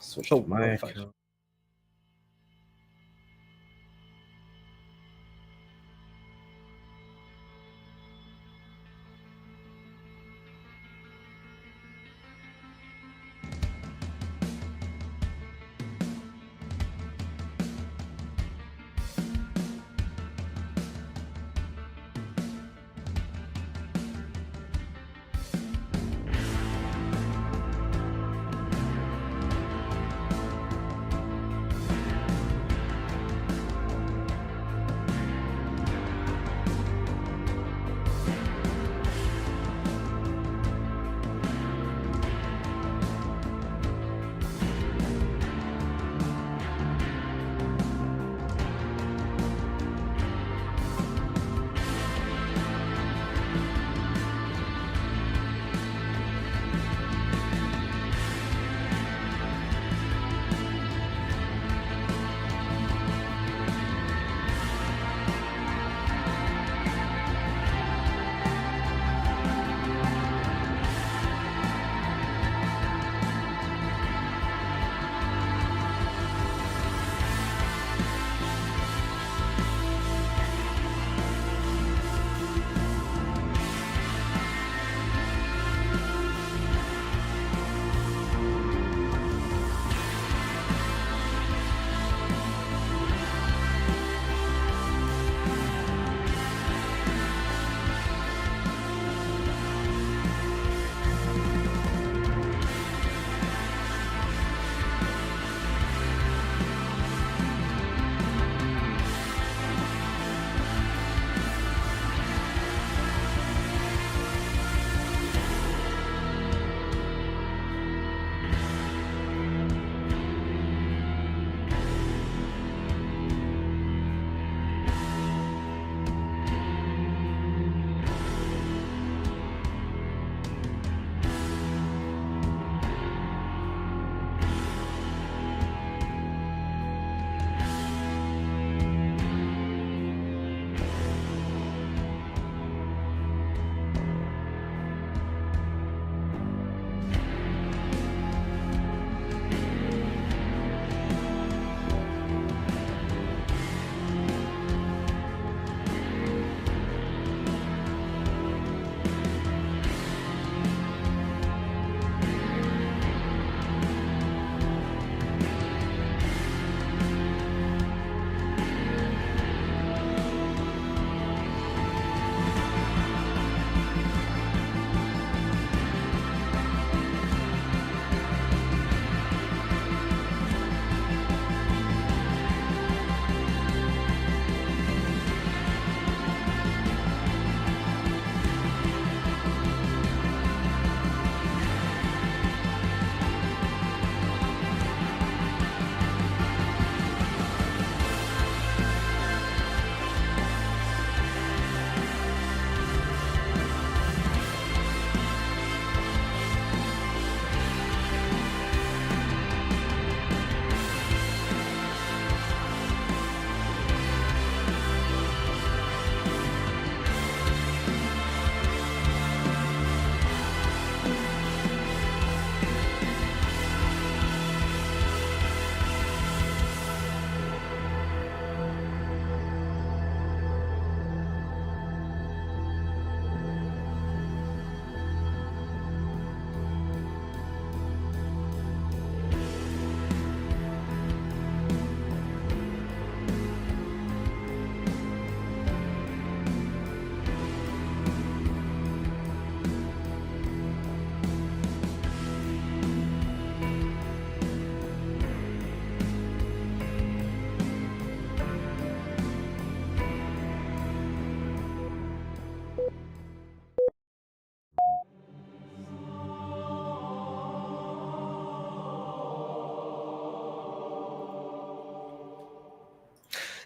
Switch to my account.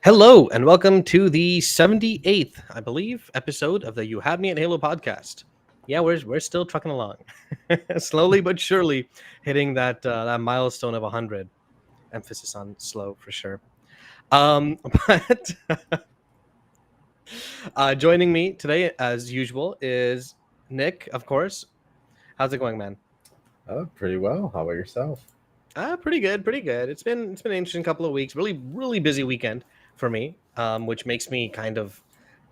Hello, and welcome to the 78th, I believe, episode of the You Had Me at Halo podcast. Yeah, we're still trucking along, slowly but surely hitting that milestone of 100. Emphasis on slow for sure. But joining me today, as usual, is Nick. Of course. How's it going, man? Oh, pretty well. How about yourself? Pretty good, pretty good. It's been an interesting couple of weeks. Really busy weekend for me, which makes me kind of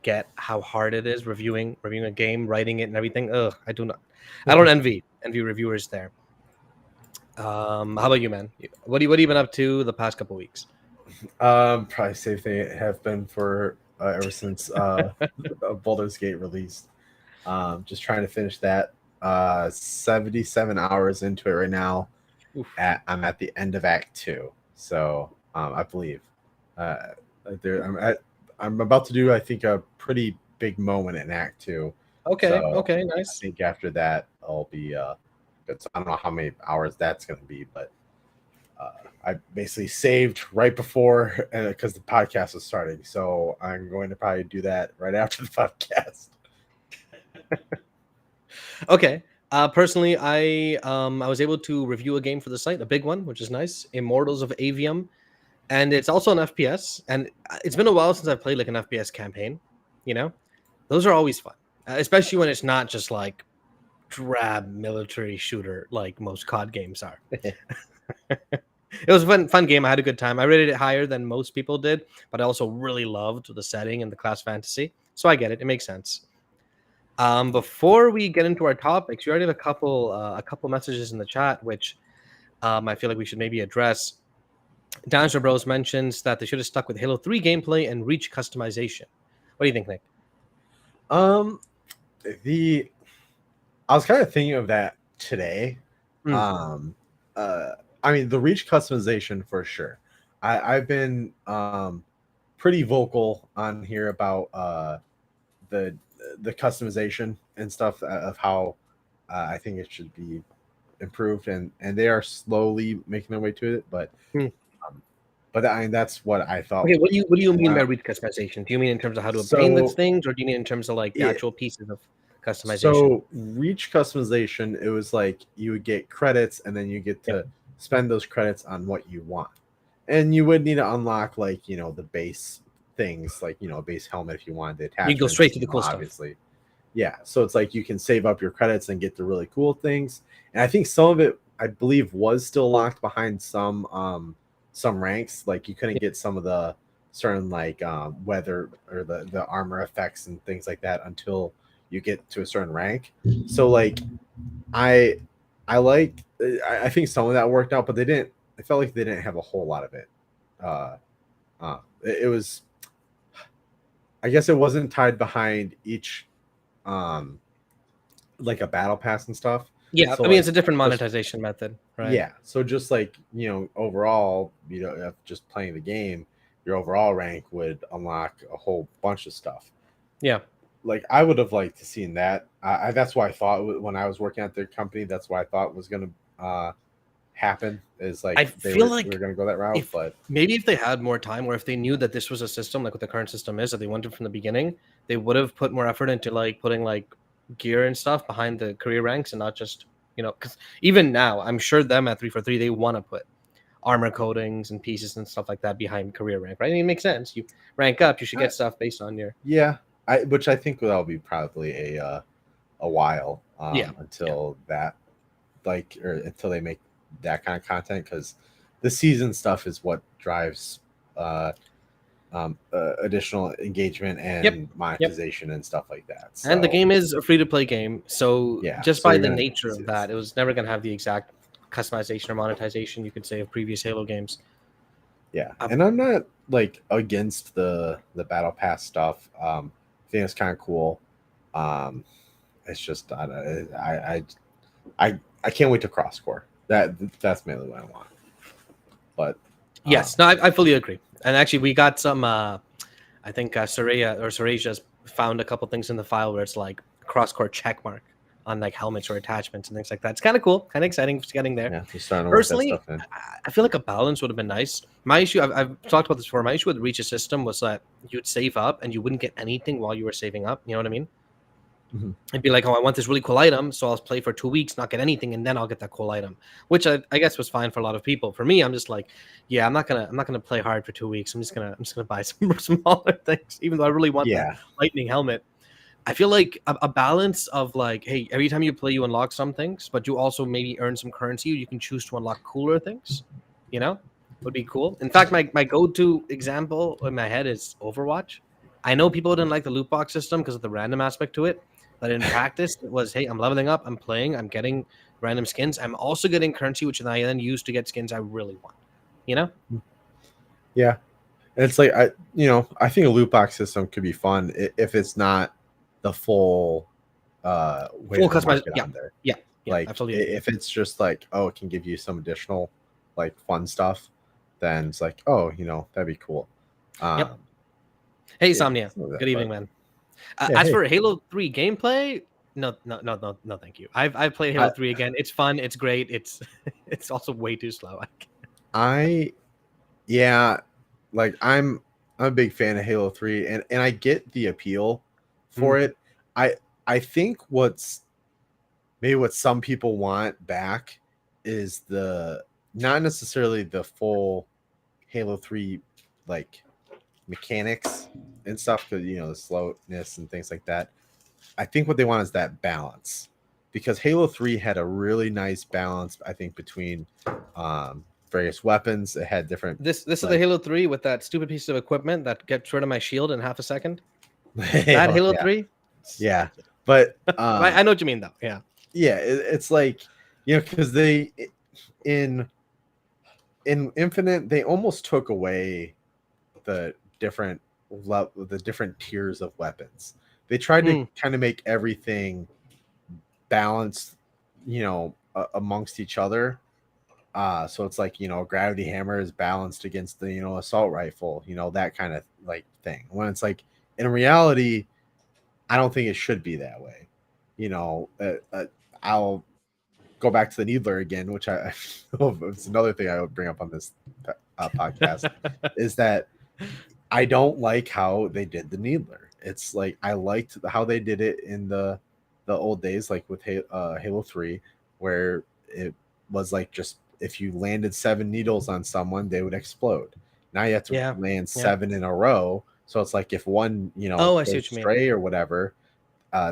get how hard it is reviewing a game, writing it, and everything. Ugh, I don't envy reviewers there. How about you, man? What have you been up to the past couple of weeks? Probably same thing it have been for ever since Baldur's Gate released. Just trying to finish that. 77 hours into it right now. Oof. I'm at the end of Act 2, so I believe uh, I'm about to do, I think, a pretty big moment in Act 2. Okay, So okay, I nice. think after that I'll be good. So I don't know how many hours that's going to be, but I basically saved right before because the podcast was starting. So I'm going to probably do that right after the podcast. Okay. Personally, I was able to review a game for the site, a big one, which is nice. Immortals of Avium, and it's also an FPS. And it's been a while since I've played like an FPS campaign. You know, those are always fun, especially when it's not just like drab military shooter like most COD games are. It was a fun game. I had a good time. I rated it higher than most people did, but I also really loved the setting and the class fantasy. So I get it. It makes sense. Before we get into our topics, we already have a couple messages in the chat, which I feel like we should maybe address. Dinosaur Bros mentions that they should have stuck with Halo 3 gameplay and reach customization. What do you think, Nick? Um, the I was kind of thinking of that today. Mm. Um, uh, I mean, the reach customization for sure. I've been pretty vocal on here about the the customization and stuff of how I think it should be improved, and they are slowly making their way to it. Mm. Um, but I mean, that's what I thought. Okay, what do you mean by Uh, reach customization? Do you mean in terms of how to obtain these so things, or do you mean in terms of like the yeah, actual pieces of customization? so reach customization, it was like you would get credits, and then you get Yep. to spend those credits on what you want, and you would need to unlock like the base things, like a base helmet if you wanted the You go straight attachments, to the cool stuff. obviously. Yeah, so it's like you can save up your credits and get the really cool things. And I think some of it, I believe, was still locked behind some ranks. Like you couldn't get some of the certain like weather or the armor effects and things like that until you get to a certain rank. So like I I like I think some of that worked out, but they didn't. I felt like they didn't have a whole lot of it. Uh, it was, I guess, it wasn't tied behind each um like a battle pass and stuff. Yeah, So I mean like it's a different just monetization method, right? yeah, so just like overall, just playing the game, your overall rank would unlock a whole bunch of stuff. Yeah. Like I would have liked to seen that. That's why I thought when I was working at their company, that's what I thought was going to happen. Is like I feel we were like going to go that route, if but maybe if they had more time, or if they knew that this was a system like what the current system is that they wanted from the beginning, they would have put more effort into like putting like gear and stuff behind the career ranks and not just because even now I'm sure them at 343 they want to put armor coatings and pieces and stuff like that behind career rank, right? I mean, it makes sense. You rank up, you should I, get stuff based on your yeah, which I think that'll be probably a while yeah. until that or until they make that kind of content, because the season stuff is what drives additional engagement Yep. and Yep. monetization and stuff like that. And the So game is a free to play game, so yeah, just so by you're the gonna nature of that, it was never going to have the exact customization or monetization you could say of previous Halo games. yeah, Uh, and I'm not like against the battle pass stuff. I think it's kind of cool. Um, it's just I can't wait to cross core. That's mainly what I want. But yes, no, I fully agree. And actually, we got some. I think Soraya just found a couple things in the file where it's like cross-core check mark on like helmets or attachments and things like that. It's kind of cool, kind of exciting just getting there. yeah, just starting to work that Personally, stuff in. I feel like a balance would have been nice. My issue, I've talked about this before. My issue with Reach a System was that you'd save up and you wouldn't get anything while you were saving up. You know what I mean? Mhm. It'd be like, oh, I want this really cool item, so I'll play for 2 weeks, not get anything, and then I'll get that cool item, which I guess was fine for a lot of people. For me, I'm just like, yeah, I'm not gonna play hard for 2 weeks. I'm just gonna buy some smaller things, even though I really want that Yeah, lightning helmet. I feel like a balance of like, hey, every time you play, you unlock some things, but you also maybe earn some currency. You can choose to unlock cooler things, would be cool. In fact, my go-to example in my head is Overwatch. I know people didn't like the loot box system because of the random aspect to it, but in practice, it was, hey, I'm leveling up, I'm playing, I'm getting random skins. I'm also getting currency, which I then use to get skins I really want, Yeah. And it's like I think a loot box system could be fun if it's not the full way Full to the customized. market Yeah, on there. yeah, Like absolutely. if it's just like, oh, it can give you some additional like fun stuff, then it's like, oh, that'd be cool. Yep. Hey, Yeah, Somnia. Good evening, man. Yeah, As hey. for Halo 3 gameplay, no, thank you. I've played Halo 3 again. It's fun. It's great. It's it's also way too slow. Yeah, like I'm a big fan of Halo 3, and I get the appeal for it. I think what some people want back is the not necessarily the full Halo 3 like mechanics and stuff, because the slowness and things like that. I think what they want is that balance, because Halo 3 had a really nice balance, I think, between various weapons. It had different. This is the Halo 3 with that stupid piece of equipment that gets rid of my shield in half a second. That Halo 3? Yeah. But I know what you mean, though. Yeah. Yeah, it's like, because they in Infinite, they almost took away the different tiers of weapons. They tried to kind of make everything balanced, amongst each other. So it's like, a gravity hammer is balanced against the, assault rifle, that kind of like thing. When it's like, in reality, I don't think it should be that way. I'll go back to the needler again, which it's another thing I would bring up on this podcast, is that I don't like how they did the needler. It's like, I liked how they did it in the old days, like with Halo 3, where it was like, just if you landed 7 needles on someone, they would explode. Now you have to land 7 in a row. So it's like, if one, I see goes what you mean. astray or whatever,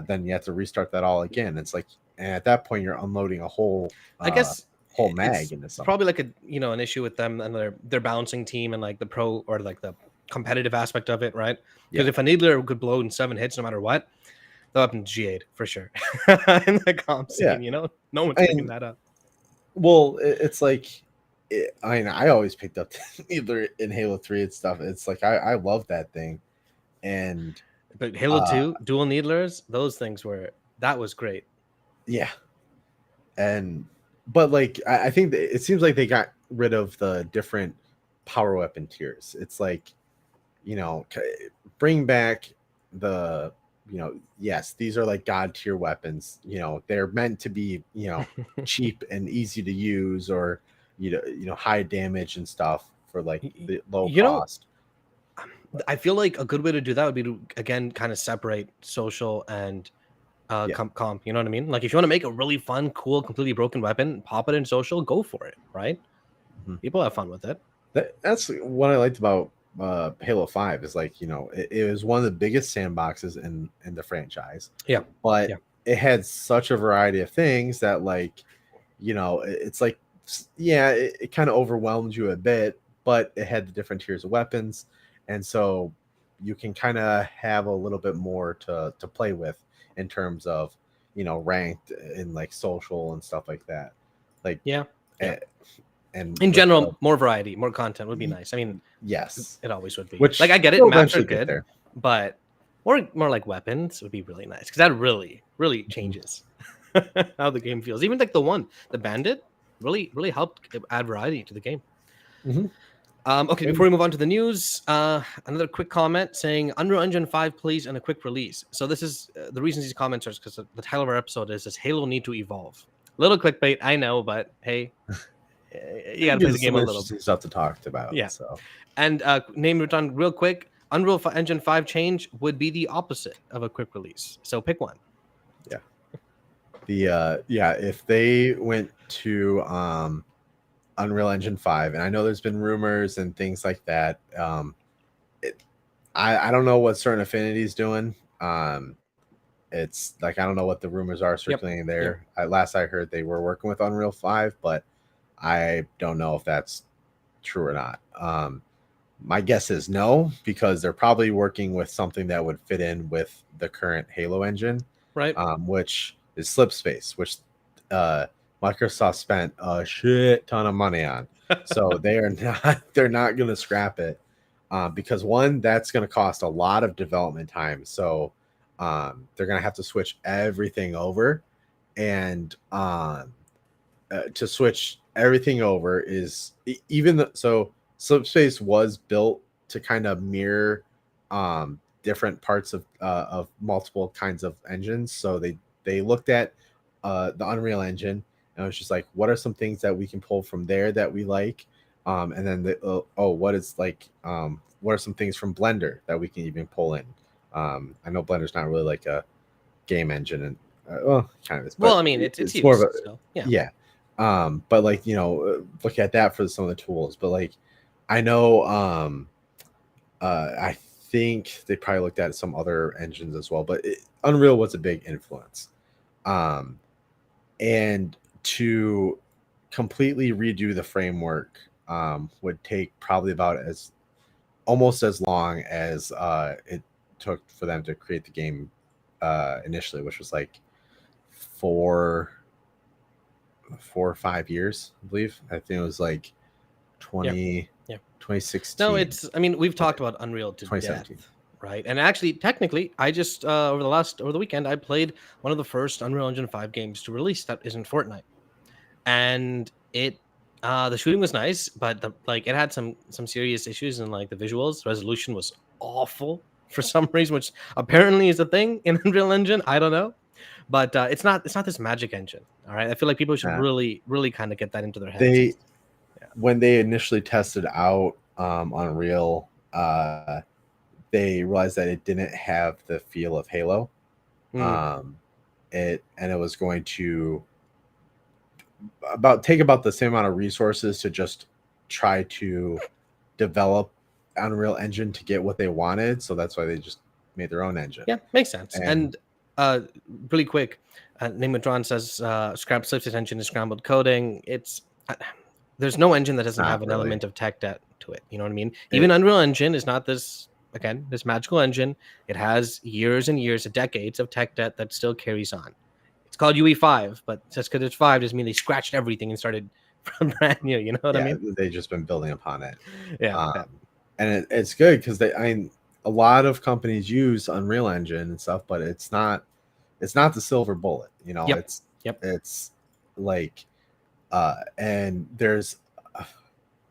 then you have to restart that all again. It's like, and at that point, you're unloading a whole, I guess, whole mag into something. Probably like an issue with them and their balancing team and like the pro or like the competitive aspect of it, right? Because if a needler could blow in 7 hits no matter what, the weapon's G8 for sure. In the comp scene, no one's picking that up. Well, it's like, I always picked up needler in Halo 3 and stuff. It's like, I love that thing. But Halo 2 dual needlers, those things that was great. Yeah. But like, I think it seems like they got rid of the different power weapon tiers. It's like, bring back the, yes, these are like god tier weapons. They're meant to be, cheap and easy to use, or, high damage and stuff for like the low cost. I feel like a good way to do that would be to, again, kind of separate social and comp. You know what I mean? Like, if you want to make a really fun, cool, completely broken weapon, pop it in social, go for it, right? Mm-hmm. People have fun with it. That's what I liked about Halo 5, is like, it was one of the biggest sandboxes in the franchise. Yeah. But it had such a variety of things that, like, it's like, it kind of overwhelmed you a bit, but it had the different tiers of weapons. And so you can kind of have a little bit more to play with in terms of, ranked in like social and stuff like that. Like, and in general, more variety, more content would be nice. I mean, yes, it always would be. Which, like, I get it, maps are good, but more like weapons would be really nice, because that really, really changes how the game feels. Even like the bandit really helped add variety to the game. Okay, before we move on to the news, another quick comment saying Unreal Engine 5, please, and a quick release. So this is the reasons these comments are because the title of our episode is, does Halo need to evolve? Little clickbait, I know, but hey, you got to play the game a little. Stuff to talk about. Yeah. So, and name it on real quick. Unreal Engine 5 change would be the opposite of a quick release. So pick one. Yeah. If they went to Unreal Engine 5, and I know there's been rumors and things like that. I don't know what Certain Affinity's doing. it's like I don't know what the rumors are circulating there. Last I heard, they were working with Unreal 5, but I don't know if that's true or not. My guess is no, because they're probably working with something that would fit in with the current Halo engine, right? Which is Slipspace, which Microsoft spent a shit ton of money on. So they're not going to scrap it, because one, that's going to cost a lot of development time. So they're going to have to switch everything over, and to switch everything over is so Slipspace was built to kind of mirror different parts of multiple kinds of engines. So they looked at the Unreal Engine, and it was just like, what are some things that we can pull from there that we like, and then what are some things from Blender that we can even pull in. I know Blender's not really like a game engine, and well, kind of is. Well, I mean, it's used more of a still. Yeah. But like, look at that for some of the tools. But like, I know, I think they probably looked at some other engines as well, but Unreal was a big influence. And to completely redo the framework would take probably almost as long as it took for them to create the game initially, which was like 4 or 5 years, I believe. I think it was like 2016. No, I mean, we've talked about Unreal to death, right? And actually, technically, I just over the weekend, I played one of the first Unreal Engine 5 games to release that isn't Fortnite, and the shooting was nice, but it had some serious issues, and like the visuals resolution was awful for some reason, which apparently is a thing in Unreal Engine. I don't know. But it's not this magic engine. All right. I feel like people should really kind of get that into their heads. When they initially tested out Unreal, they realized that it didn't have the feel of Halo. It was going to take about the same amount of resources to just try to develop Unreal Engine to get what they wanted. So that's why they just made their own engine. Yeah, makes sense. And really quick, Namatron says scrap Slipspace engine is scrambled coding. There's no engine that doesn't have an element of tech debt to it. You know what I mean? Even Unreal Engine is not this magical engine. It has years and years, decades of tech debt that still carries on. It's called UE5, but just because it's 5 doesn't mean they scratched everything and started from brand new. You know what I mean? They've just been building upon it. Yeah. And it's good because a lot of companies use Unreal Engine and stuff, but it's not the silver bullet, It's like and there's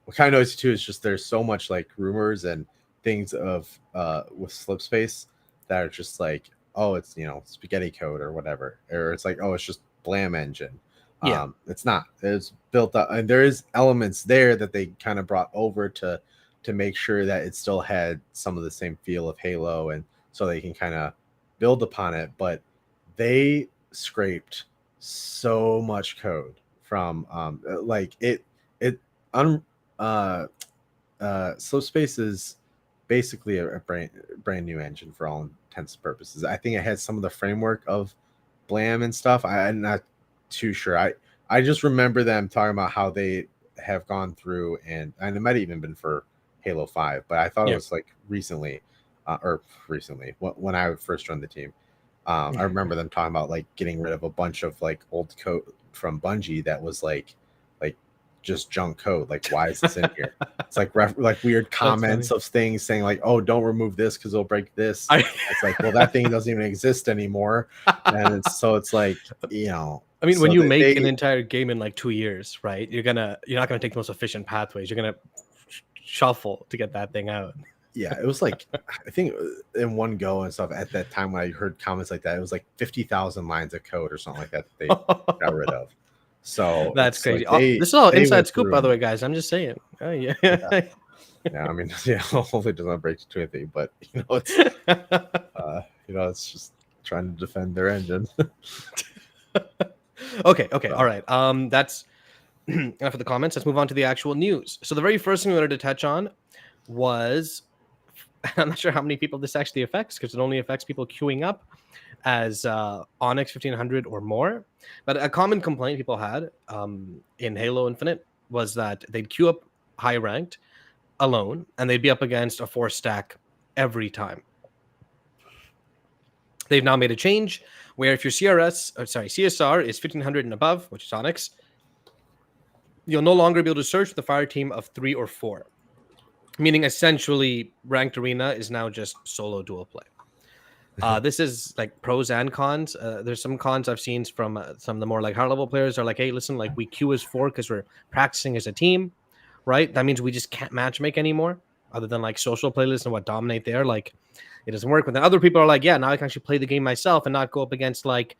what kind of noisy too is just there's so much like rumors and things of with Slipspace that are just like, oh, it's spaghetti code or whatever, or it's like, oh, it's just Blam engine. It's not. It's built up, and there is elements there that they kind of brought over to make sure that it still had some of the same feel of Halo, and so they can kind of build upon it. But they scraped so much code from Slipspace is basically a brand new engine for all intents and purposes. I think it has some of the framework of Blam and stuff. I'm not too sure. I just remember them talking about how they have gone through, and it might have even been for Halo 5, but I thought it was like recently when I first joined the team. I remember them talking about like getting rid of a bunch of like old code from Bungie that was like just junk code. Like, why is this in here? It's like weird comments of things saying like, oh, don't remove this because it'll break this. It's like, well, that thing doesn't even exist anymore. And it's like, I mean, when you make an entire game in like 2 years, right? You're not gonna take the most efficient pathways. You're gonna shuffle to get that thing out. Yeah, it was like, I think in one go and stuff at that time when I heard comments like that, it was like 50,000 lines of code or something like that they got rid of. So that's crazy. Like this is all inside scoop, by the way, guys. I'm just saying. Oh, yeah. I mean, hopefully it doesn't break to anything, but it's it's just trying to defend their engine. Okay. All right. That's enough of the comments. Let's move on to the actual news. So the very first thing we wanted to touch on was I'm not sure how many people this actually affects because it only affects people queuing up as Onyx 1500 or more. But a common complaint people had in Halo Infinite was that they'd queue up high ranked alone and they'd be up against a 4-stack every time. They've now made a change where if your CSR is 1500 and above, which is Onyx, you'll no longer be able to search with a fire team of 3 or 4. Meaning essentially ranked arena is now just solo dual play. This is like pros and cons. There's some cons I've seen from some of the more like higher level players are like, hey, listen, like we queue as 4 because we're practicing as a team, right? That means we just can't matchmake anymore other than like social playlists and what dominate there. Like it doesn't work. But then other people are like, yeah, now I can actually play the game myself and not go up against like,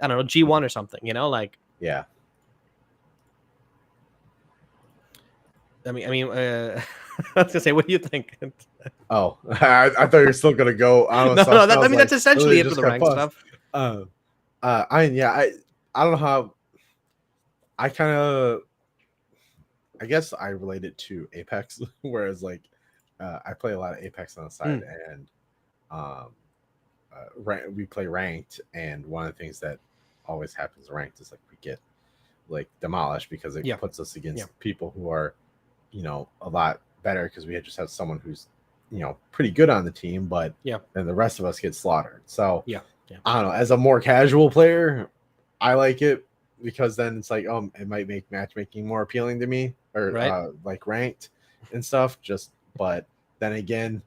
I don't know, G1 or something, you know, like. Yeah. I mean, I was gonna say, what do you think? Oh, I thought you were still gonna go. No, that's essentially it for the rank stuff. I don't know how. I guess I relate it to Apex, whereas like I play a lot of Apex on the side, and we play ranked, and one of the things that always happens ranked is like we get like demolished because it puts us against people who are, you know, a lot better because we just have someone who's, you know, pretty good on the team, but then the rest of us get slaughtered. So I don't know. As a more casual player, I like it because then it's like, it might make matchmaking more appealing to me, or like ranked and stuff. But then again,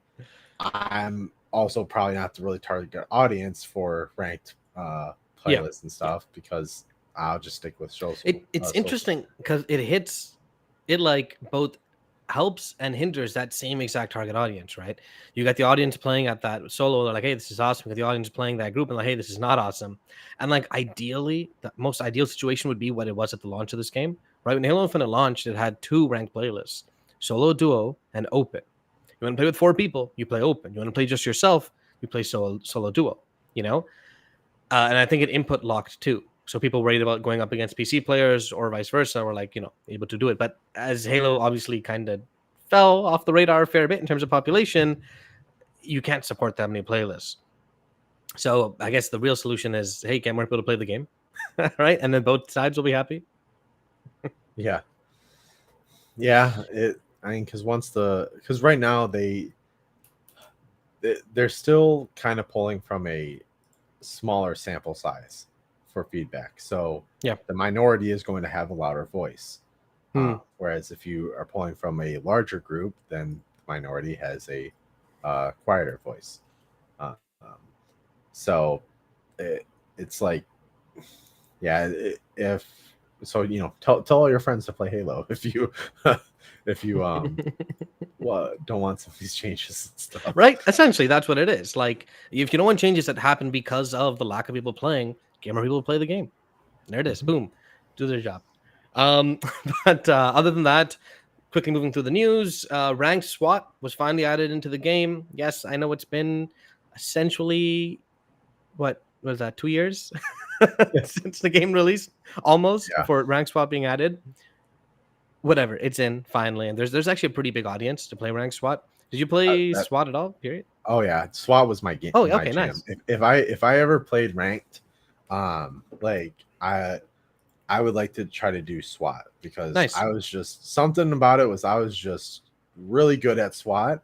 I'm also probably not the really target audience for ranked playlists and stuff because I'll just stick with shows. It's interesting because it like both helps and hinders that same exact target audience, right? You got the audience playing at that solo, they're like, hey, this is awesome. You got the audience playing that group and like, hey, this is not awesome. And like ideally, the most ideal situation would be what it was at the launch of this game, right? When Halo Infinite launched, it had 2 ranked playlists, solo, duo, and open. You want to play with 4 people, you play open. You want to play just yourself, you play solo duo, you know? And I think it input locked too. So people worried about going up against PC players or vice versa were like, you know, able to do it. But as Halo obviously kind of fell off the radar a fair bit in terms of population, you can't support that many playlists. So I guess the real solution is, hey, get more people to play the game, right? And then both sides will be happy. Yeah. I mean, because right now they're still kind of pulling from a smaller sample size for feedback, so the minority is going to have a louder voice, whereas if you are pulling from a larger group, then the minority has a quieter voice. So it's like, if so, you know, tell all your friends to play Halo if you don't want some of these changes and stuff. Right, essentially that's what it is. Like if you don't want changes that happen because of the lack of people playing, get more people to play the game. There it is. Boom. Do their job. But other than that, quickly moving through the news, ranked SWAT was finally added into the game. Yes, I know it's been essentially, what was that, 2 years since the game released, almost, for ranked SWAT being added. Whatever, it's in finally, and there's actually a pretty big audience to play ranked SWAT. Did you play SWAT at all? Period. Oh yeah, SWAT was my game. Oh, okay, nice. If I ever played ranked, like I would like to try to do SWAT because I was just, something about it was I was just really good at SWAT,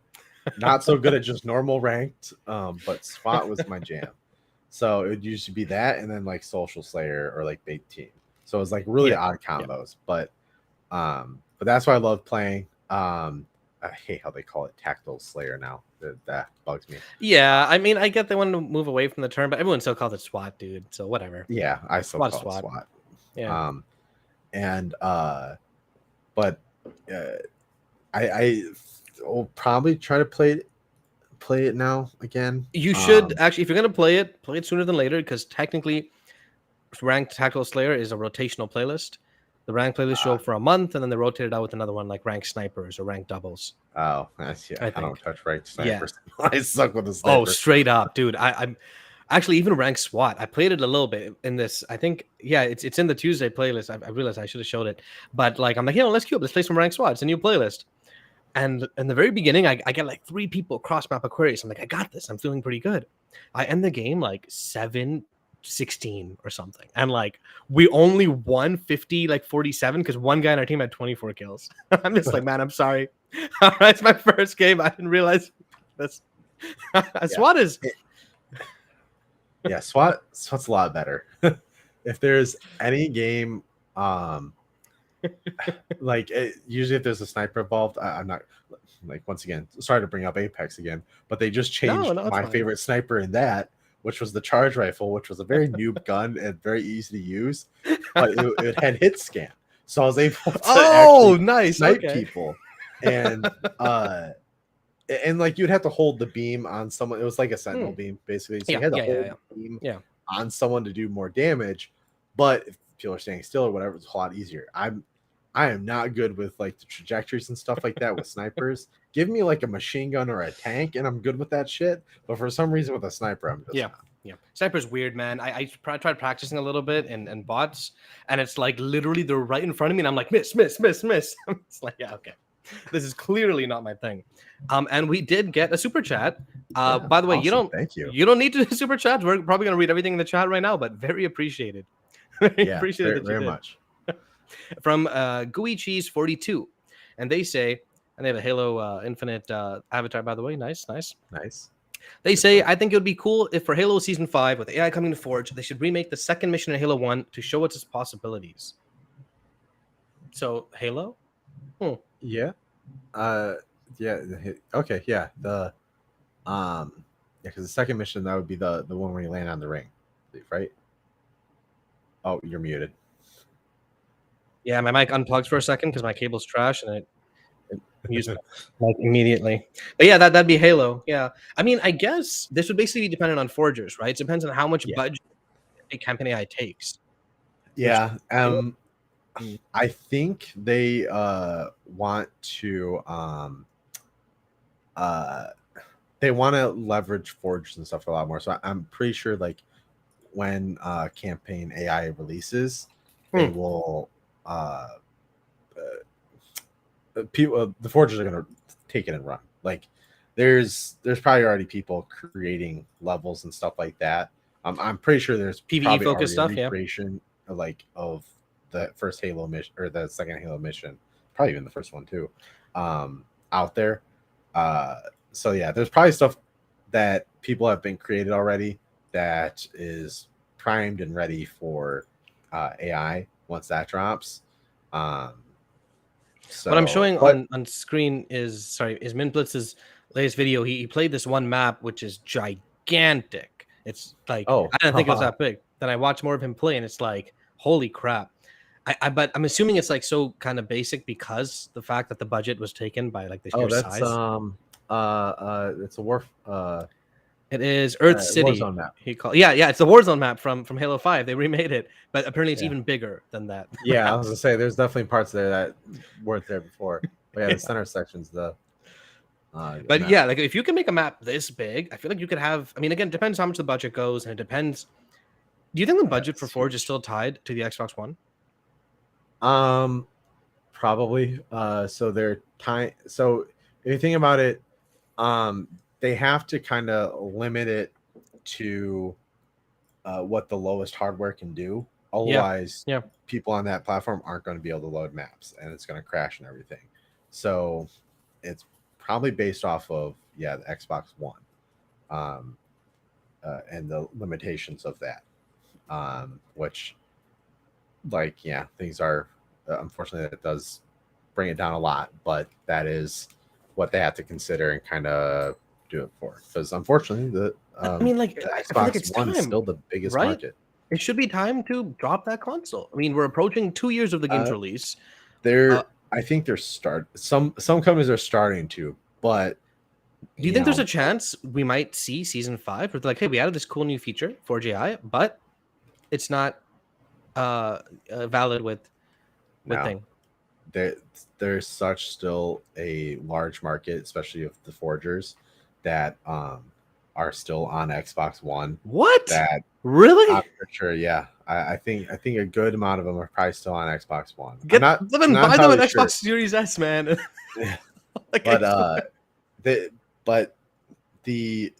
not so good at just normal ranked, but SWAT was my jam. So it would usually be that and then like Social Slayer or like Big Team. So it was like really odd combos, but that's why I love playing. I hate how they call it Tactical Slayer now. That bugs me. Yeah, I mean, I get they want to move away from the term, but everyone still calls it SWAT, dude. So whatever. Yeah, I still call it SWAT. Yeah. But I will probably try to play it now again. You should actually, if you're gonna play it sooner than later, because technically, Ranked Tactical Slayer is a rotational playlist. The ranked playlists show up for a month, and then they rotate it out with another one like ranked snipers or ranked doubles. Oh, I see. I don't touch ranked snipers. Yeah. I suck with the snipers. Oh, straight up, dude. I'm actually even ranked SWAT. I played it a little bit in this. I think, it's in the Tuesday playlist. I realized I should have showed it, but like I'm like, let's queue up. Let's play some ranked SWAT. It's a new playlist. And in the very beginning, I get like 3 people cross map Aquarius. I'm like, I got this. I'm feeling pretty good. I end the game like 7-16 or something. And like we only won 50, like 47, because one guy on our team had 24 kills. I'm just like, man, I'm sorry. All right, it's my first game. I didn't realize this. SWAT is. Yeah, SWAT's a lot better. If there's any game, like usually if there's a sniper involved, I'm not like, once again, sorry to bring up Apex again, but they just changed my favorite sniper in that, which was the charge rifle, which was a very noob gun and very easy to use, but it had hit scan, so I was able to actually snipe people, and like you'd have to hold the beam on someone. It was like a sentinel beam basically, so you had to hold the beam on someone to do more damage, but if people are staying still or whatever, it's a lot easier. I am not good with like the trajectories and stuff like that with snipers. Give me like a machine gun or a tank and I'm good with that shit. But for some reason with a sniper, I'm just not. Yeah. Sniper's weird, man. I tried practicing a little bit in bots, and it's like literally they're right in front of me and I'm like, miss. It's like, yeah, okay. This is clearly not my thing. And we did get a super chat. By the way, awesome. You don't need to super chat. We're probably gonna read everything in the chat right now, but very appreciated. Appreciated very much. From Gooey Cheese 42, and they say, and they have a Halo Infinite avatar, by the way. Nice. They say, I think it would be cool if for Halo Season 5, with AI coming to Forge, they should remake the second mission in Halo 1 to show its possibilities. So Halo, yeah, okay, yeah. The because the second mission, that would be the one where you land on the ring, right? Oh, you're muted. Yeah, my mic unplugs for a second because my cable's trash and it used it like immediately. But yeah, that'd be Halo. Yeah, I mean, I guess this would basically be dependent on forgers, right? It depends on how much budget a campaign AI takes. Yeah, I think they want to leverage forges and stuff a lot more. So I'm pretty sure like when campaign AI releases, they will. People, the forgers are going to take it and run. Like there's probably already people creating levels and stuff like that. I'm pretty sure there's PvE focused stuff, recreation of the first Halo mission or the second Halo mission, probably even the first one too, out there. So yeah, there's probably stuff that people have been created already that is primed and ready for AI once that drops. So what I'm showing on screen is Minblitz's latest video. He played this one map which is gigantic. It's like I didn't think it was that big. Then I watched more of him play and it's like, holy crap. But I'm assuming it's like so kind of basic because the fact that the budget was taken by like the sheer size. It's a war. It is Earth City. Warzone map. It's the Warzone map from Halo 5. They remade it, but apparently it's even bigger than that. Yeah, I was gonna say there's definitely parts there that weren't there before. But yeah, the center section's the. But map. Yeah, like if you can make a map this big, I feel like you could have. I mean, again, it depends how much the budget goes, and it depends. Do you think the budget for Forge is still tied to the Xbox One? Probably. So they're time. So if you think about it, they have to kind of limit it to what the lowest hardware can do. Otherwise, people on that platform aren't going to be able to load maps, and it's going to crash and everything. So it's probably based off of the Xbox One, and the limitations of that. Which, like, things are unfortunately that does bring it down a lot, but that is what they have to consider and kind of do it for. Because unfortunately, the Xbox One is still the biggest market. It should be time to drop that console. I mean, we're approaching 2 years of the game's release. I think they're some companies are starting to, but do you think there's a chance we might see Season 5 where they're like, hey, we added this cool new feature for AI, but it's not valid with thing. There's such still a large market, especially of the forgers that are still on Xbox One. What? That really? I'm for sure. Yeah, I think a good amount of them are probably still on Xbox One. Buy them an Xbox Series S, man. Like, but but the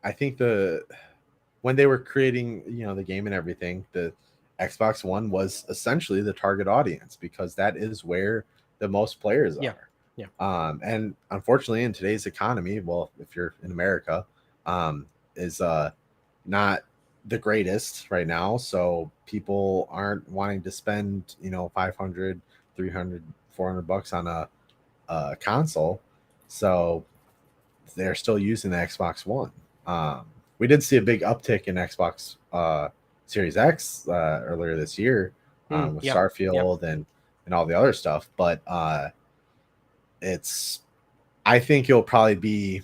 I think when they were creating, the game and everything, the Xbox One was essentially the target audience because that is where the most players yeah, are. yeah. And unfortunately, in today's economy, well, if you're in America, is not the greatest right now. So people aren't wanting to spend, 500, 300, 400 bucks on a console. So they're still using the Xbox One. We did see a big uptick in Xbox Series X earlier this year with Yeah, yeah. Starfield and all the other stuff. But I think it'll probably be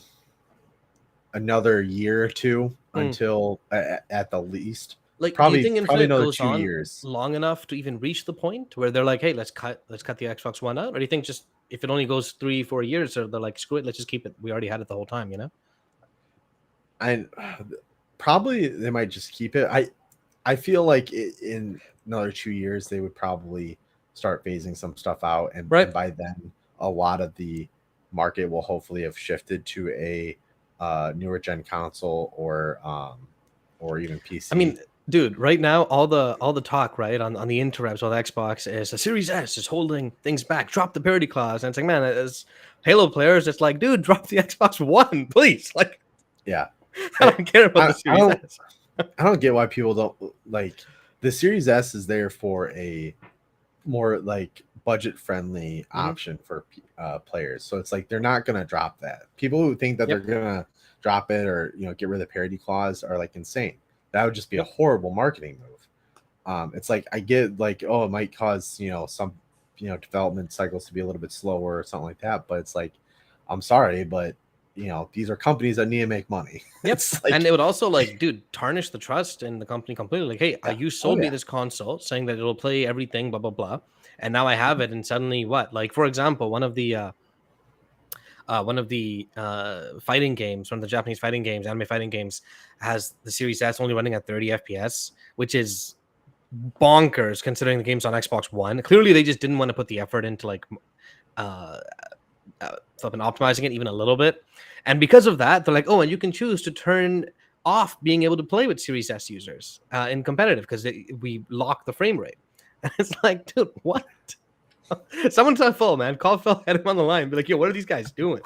another year or two until at the least. Like, do you Probably think Infinite another goes 2 on years. long enough to even reach the point where they're like, hey, let's cut the Xbox One out? Or do you think just if it only goes 3-4 years, or they're like, screw it, let's just keep it? We already had it the whole time, you know? I probably they might just keep it. I feel like in another 2 years they would probably start phasing some stuff out, and Right. by then a lot of the market will hopefully have shifted to a newer gen console or even PC. I mean, dude, right now all the talk, right, on the interwebs on Xbox is the Series S is holding things back. Drop the parity clause, and it's like, man, as Halo players, it's like, dude, drop the Xbox One, please. Like, Yeah, I don't care about the I Series don't S. I don't get why people don't like the Series S is there for a more like budget friendly option for players. So it's like they're not gonna drop that. People who think that Yep. they're gonna drop it or get rid of the parity clause are like insane. That would just be a Yep. horrible marketing move. It's like I get like, oh, it might cause some development cycles to be a little bit slower or something like that, but it's like, I'm sorry, but these are companies that need to make money. Yep. It's And like, it would also, like, dude, tarnish the trust in the company completely. Like, hey, yeah. you Oh sold me yeah. this console saying that it'll play everything, blah blah blah, and now I have it, and suddenly what? Like, for example, one of the fighting games, one of the Japanese fighting games, anime fighting games, has the Series S only running at 30 FPS, which is bonkers considering the game's on Xbox One. Clearly, they just didn't want to put the effort into like uh, flipping optimizing it even a little bit, and because of that, they're like, oh, and you can choose to turn off being able to play with Series S users in competitive because we lock the frame rate. And it's like, dude, what? Someone's not full, man. Call Phil, had him on the line. Be like, yo, what are these guys doing?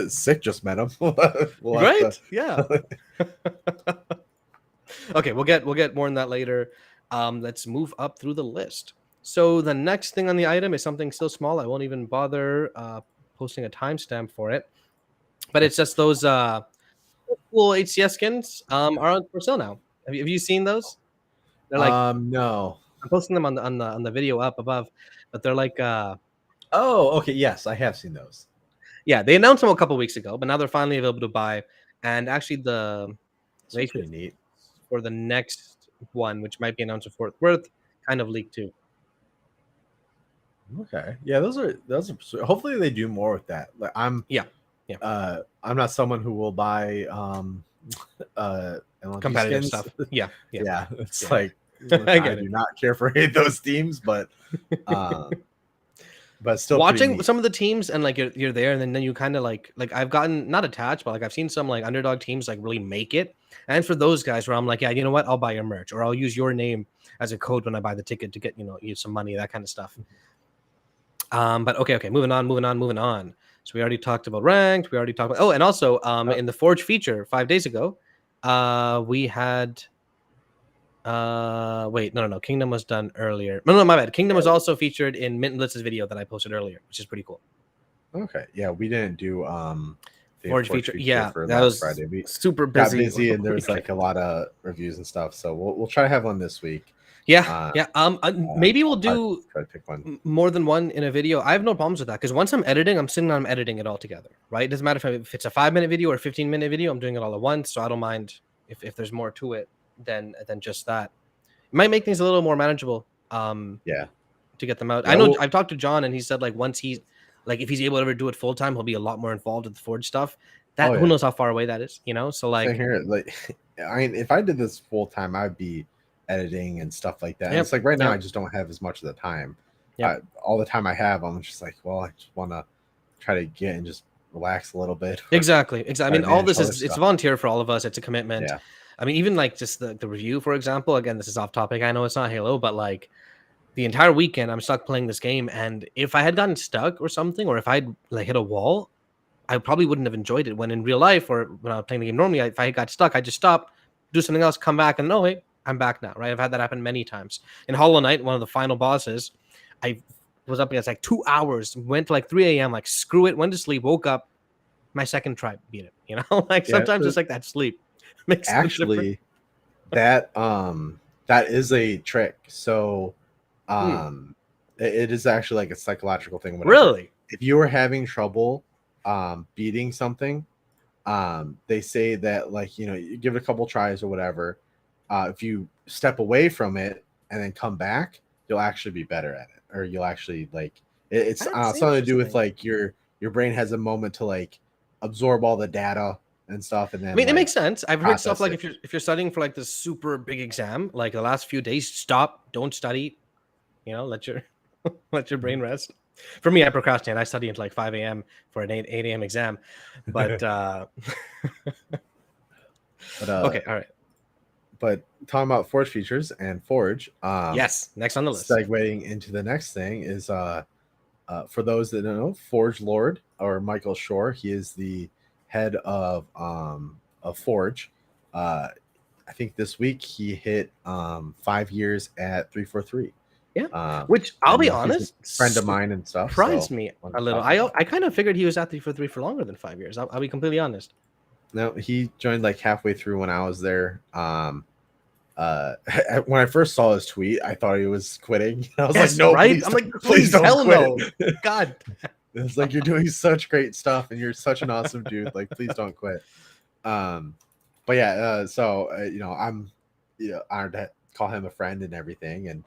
Sick just met him. We'll have Right? to. Yeah. Okay, we'll get more on that later. Let's move up through the list. So the next thing on the item is something still small. I won't even bother posting a timestamp for it, but it's just those cool HCS skins are on for sale now. Have you seen those? They're like, No. I'm posting them on the video up above, but they're like Oh, okay. Yes, I have seen those. yeah, they announced them a couple weeks ago, but now they're finally available to buy. And actually, the This is pretty neat. for the next one, which might be announced in Fort Worth, kind of leaked too. Okay. Yeah, those are hopefully they do more with that. Like I'm not someone who will buy LNG Competitive skins. stuff. Yeah. Yeah, it's Yeah. like I I get do it. not care for any of those teams, but still pretty Watching neat. some of the teams and like you're there, and then you kind of like I've gotten not attached, but like I've seen some like underdog teams like really make it. And for those guys where I'm like, yeah, you know what, I'll buy your merch or I'll use your name as a code when I buy the ticket to get use some money, that kind of stuff. But okay, moving on. So we already talked about ranked. We already talked about and also in the Forge feature 5 days ago, we had wait, no. Kingdom was done earlier. No, my bad. Kingdom was also featured in Mint Blitz's video that I posted earlier, which is pretty cool. Okay. Yeah, we didn't do the Forge feature. Yeah, for that last was Friday. We super got busy. busy and there was like a lot of reviews and stuff. So we'll try to have one this week. Yeah. Maybe we'll do try to pick one. more than one in a video. I have no problems with that because once I'm editing, I'm editing it all together. Right? It doesn't matter if it's a 5-minute video or a 15-minute video. I'm doing it all at once, so I don't mind if there's more to it than just that. It might make things a little more manageable. Yeah. To get them out. Yeah, I know I've talked to John and he said like once he's like if he's able to ever do it full time, he'll be a lot more involved with the Forge stuff. That who knows how far away that is, So like same here, like I mean, if I did this full time, I'd be editing and stuff like that. And it's like right now I just don't have as much of the time. all the time I have, I'm just like, well, I just want to try to get and just relax a little bit. Exactly. I mean, all this is, it's stuff. volunteer for all of us. It's a commitment. Yeah. I mean, even like just the review, for example, again, this is off topic. I know it's not Halo, but like the entire weekend I'm stuck playing this game. And if I had gotten stuck or something, or if I'd like hit a wall, I probably wouldn't have enjoyed it. When in real life, or when I was playing the game normally, if I got stuck, I just stop, do something else, come back, and no, wait, I'm back now, right? I've had that happen many times. In Hollow Knight, one of the final bosses, I was up against like 2 hours, went to like 3 a.m., like screw it, went to sleep, woke up, my second try beat it. You know, like sometimes it's like that sleep makes actually that that is a trick. So it is actually like a psychological thing. Whatever. Really, if you are having trouble beating something, they say that, like, you know, you give it a couple tries or whatever, if you step away from it and then come back, you'll actually be better at it, or you'll actually like it's something to do with like your brain has a moment to like absorb all the data and stuff. And then I mean, like, it makes sense. I've heard stuff like it. if you're studying for like this super big exam, like the last few days, stop, don't study, you know, let your let your brain rest. For me, I procrastinate. I study until like 5 a.m. for an 8 a.m. exam. But okay, all right. But talking about Forge features and Forge, yes, next on the list. Segueing into the next thing is for those that don't know, Forge Lord, or Michael Shore, he is the head of Forge. I think this week he hit 5 years at 343. Yeah, which I'll be honest, friend of mine and stuff. Surprised me a little. I kind of figured he was at 343 for longer than 5 years. I'll be completely honest. No, he joined like halfway through when I was there. When I first saw his tweet, I thought he was quitting. I was like, no, right? I'm like, please don't hell quit. No. God. It's like, you're doing such great stuff and you're such an awesome dude. Like, please don't quit. But yeah, so you know, I'm honored to call him a friend and everything, and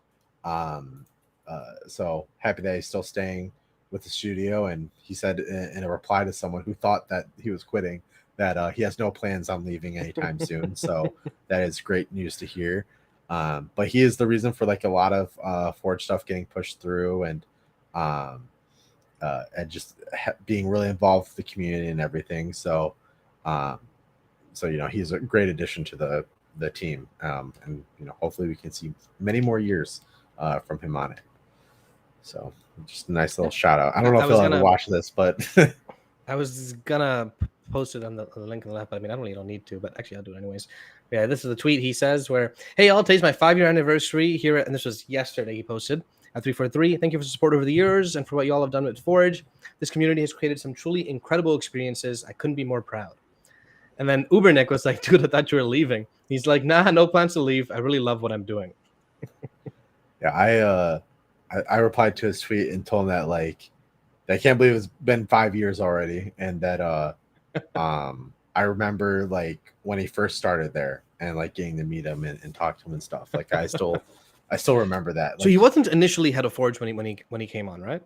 so happy that he's still staying with the studio. And he said in a reply to someone who thought that he was quitting that he has no plans on leaving anytime soon. So that is great news to hear. But he is the reason for like a lot of Forge stuff getting pushed through, and just being really involved with the community and everything. So you know, he's a great addition to the team, and you know, hopefully we can see many more years from him on it. So just a nice little shout out. I don't know if he'll ever watch this, but I was gonna post it on the link in the left, but I mean, I don't need to, but actually I'll do it anyways. Yeah, this is the tweet he says where, hey, all, today's my 5-year anniversary here, and this was yesterday he posted at 343. Thank you for the support over the years and for what you all have done with Forge. This community has created some truly incredible experiences. I couldn't be more proud. And then Ubernick was like, dude, I thought you were leaving. He's like, nah, no plans to leave. I really love what I'm doing. Yeah, I replied to his tweet and told him that, like, I can't believe it's been 5 years already, and that I remember like when he first started there and like getting to meet him and talk to him and stuff. Like I still remember that. Like, so he wasn't initially head of Forge when he came on, right?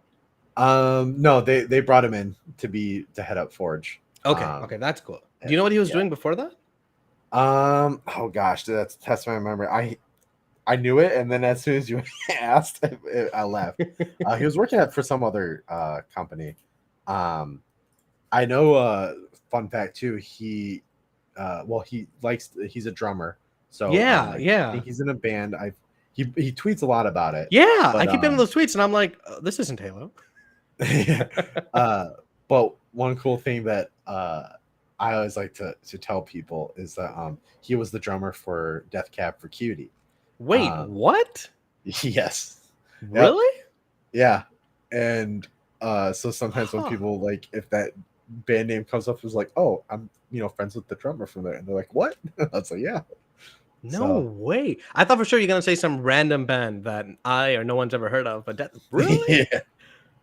No, they brought him in to head up Forge. Okay, okay, that's cool. Do you know what he was doing before that? Oh gosh, that's test my memory. I knew it, and then as soon as you asked, I left. He was working for some other company. I know. Fun fact too. He's a drummer. So yeah. I think he's in a band. He tweets a lot of it. Yeah, but, I keep getting those tweets, and I'm like, this isn't Halo. But one cool thing that I always like to tell people is that he was the drummer for Death Cab for Cutie. Wait, what? Yes. Really? Yep. Yeah. And so sometimes when people, like, if that band name comes up, it's like, oh, I'm friends with the drummer from there, and they're like, what? I was like, yeah. No way. I thought for sure you're gonna say some random band that I or no one's ever heard of, but really? Yeah.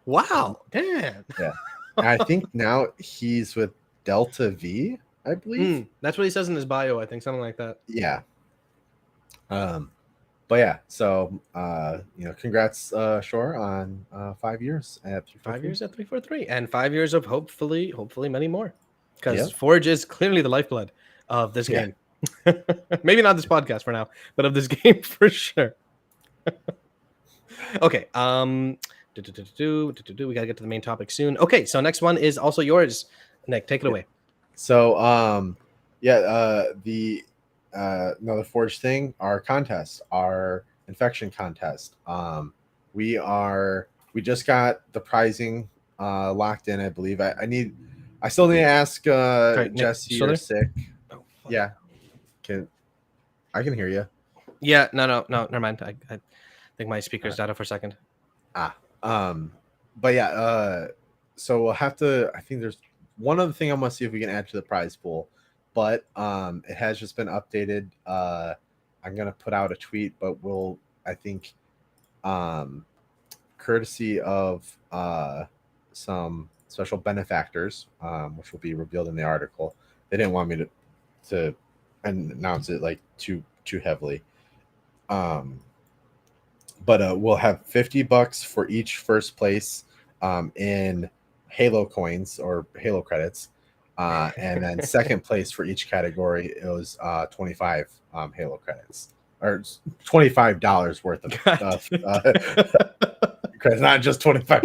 Wow. Damn. Yeah. I think now he's with Delta V, I believe. That's what he says in his bio, I think, something like that. Yeah. But yeah, so congrats, Shore, on 5 years at 5 years at 343, and 5 years of hopefully many more, because Forge is clearly the lifeblood of this game. Maybe not this podcast for now, but of this game for sure. Okay. We gotta get to the main topic soon. Okay, so next one is also yours, Nick. Take it away. So the another Forge thing, our contest, our infection contest. We just got the pricing locked in, I believe. I still need to ask Sorry, Nick, Jesse still or there? Sick. Oh, fuck. Yeah, I can hear you. Yeah. No. Never mind. I think my speaker's died out for a second. But yeah, so we'll have to. I think there's one other thing I want to see if we can add to the prize pool, but it has just been updated. I'm gonna put out a tweet, but I think, courtesy of some special benefactors, which will be revealed in the article. They didn't want me to announce it like too heavily. But we'll have $50 for each first place in Halo coins or Halo credits, and then second place for each category it was 25 Halo credits, or $25 worth of credits, not just 25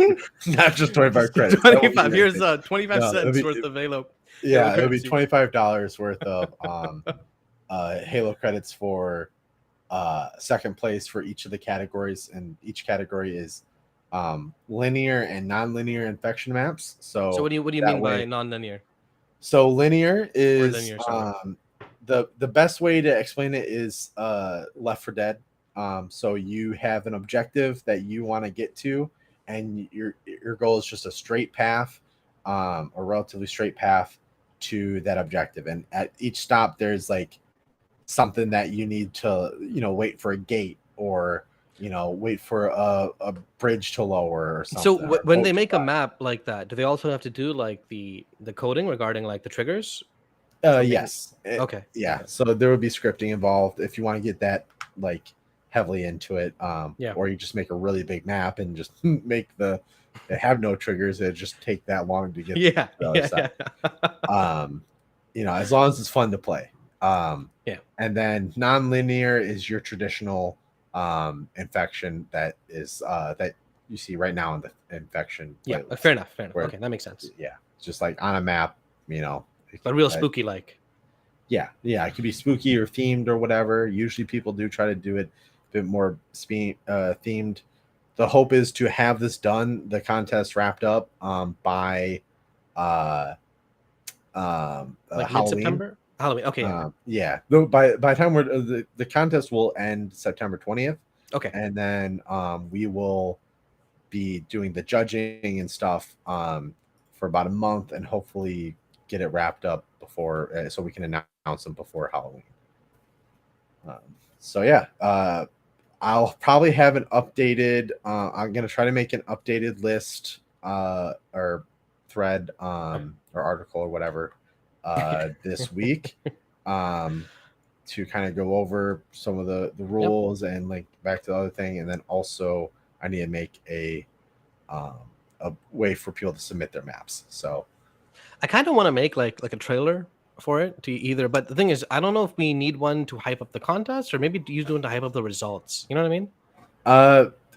credits. 25. Here's 25 No, cents worth of Halo. Yeah, Halo it'll be currency. $25 worth of Halo credits for second place for each of the categories, and each category is linear and non-linear infection maps. So what do you mean by non-linear? So linear is linear, sorry. The best way to explain it is Left 4 Dead. So you have an objective that you want to get to, and your goal is just a straight path, a relatively straight path to that objective. And at each stop, there's like something that you need to, wait for a gate, or wait for a bridge to lower or something. So when they make a map like that, do they also have to do like the coding regarding like the triggers? Yes. Okay. Yeah. So there would be scripting involved if you want to get that like heavily into it. Or you just make a really big map and just make they have no triggers. It just take that long to get. Yeah. As long as it's fun to play. And then non-linear is your traditional infection that is that you see right now in the infection. Yeah. Fair enough. Okay, that makes sense. Yeah. It's just like on a map, but real spooky like. Yeah, it could be spooky or themed or whatever. Usually people do try to do it a bit more themed. The hope is to have this done, the contest wrapped up by like Halloween. September? Halloween. Okay. Yeah. Though by the time the contest will end September 20th. Okay. And then we will be doing the judging and stuff for about a month, and hopefully get it wrapped up before, so we can announce them before Halloween. I'll probably have an updated. I'm gonna try to make an updated list or thread or article or whatever this week to kind of go over some of the rules and like back to the other thing, and then also I need to make a way for people to submit their maps. So I kind of want to make like a trailer for it to either, but the thing is, I don't know if we need one to hype up the contest, or maybe use one to hype up the results. You know what I mean?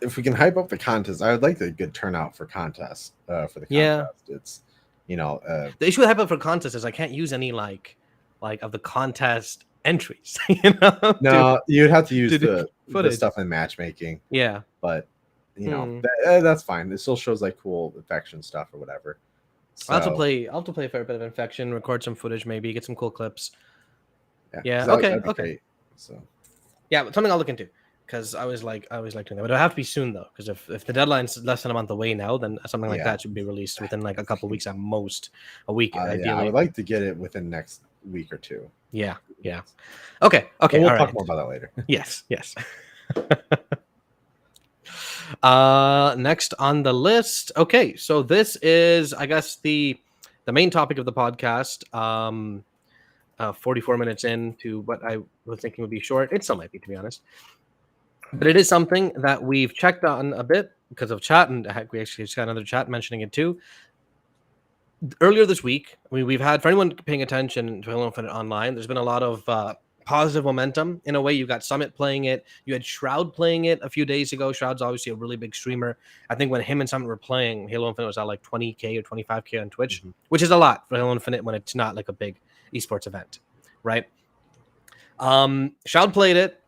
If we can hype up the contest, I would like a good turnout for contests. For the contest, it's the issue with hype up for contest is I can't use any like of the contest entries. No, you'd have to use the stuff in matchmaking. Yeah, but that's fine. It still shows like cool infection stuff or whatever. So, I'll have to play a fair bit of infection, record some footage, maybe get some cool clips. Yeah. Okay. Great. So yeah, but something I'll look into, because I always like doing that. But it'll have to be soon though, because if the deadline's less than a month away now, then something like that should be released within like a couple of weeks, at most a week. Ideally. I would like to get it within next week or two. Yeah. Okay. We'll talk more about that later. Yes. Next on the list. Okay, so this is, I guess, the main topic of the podcast. 44 minutes into what I was thinking would be short. It still might be, to be honest. But it is something that we've checked on a bit because of chat, and we actually just got another chat mentioning it too. Earlier this week, we've had, for anyone paying attention to Halo Infinite Online, there's been a lot of positive momentum in a way. You got Summit playing it. You had Shroud playing it a few days ago. Shroud's obviously a really big streamer. I think when him and Summit were playing, Halo Infinite was at like 20K or 25K on Twitch, which is a lot for Halo Infinite when it's not like a big esports event, right? Shroud played it,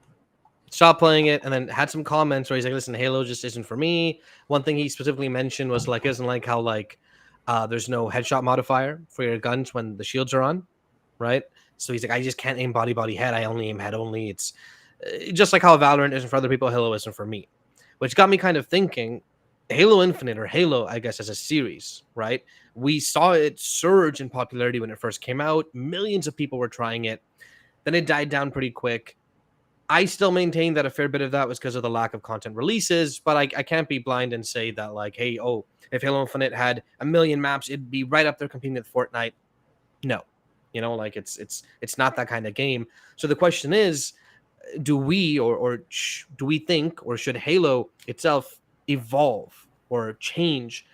stopped playing it, and then had some comments where he's like, listen, Halo just isn't for me. One thing he specifically mentioned was like, he doesn't like how like there's no headshot modifier for your guns when the shields are on, right? So he's like, I just can't aim body head. I only aim head only. It's just like how Valorant isn't for other people, Halo isn't for me. Which got me kind of thinking, Halo Infinite, or Halo, I guess, as a series, right? We saw it surge in popularity when it first came out. Millions of people were trying it. Then it died down pretty quick. I still maintain that a fair bit of that was because of the lack of content releases, but I can't be blind and say that like, hey, if Halo Infinite had 1 million maps, it'd be right up there competing with Fortnite. No. You know, like it's not that kind of game. So the question is, do we do we think, or should Halo itself evolve or change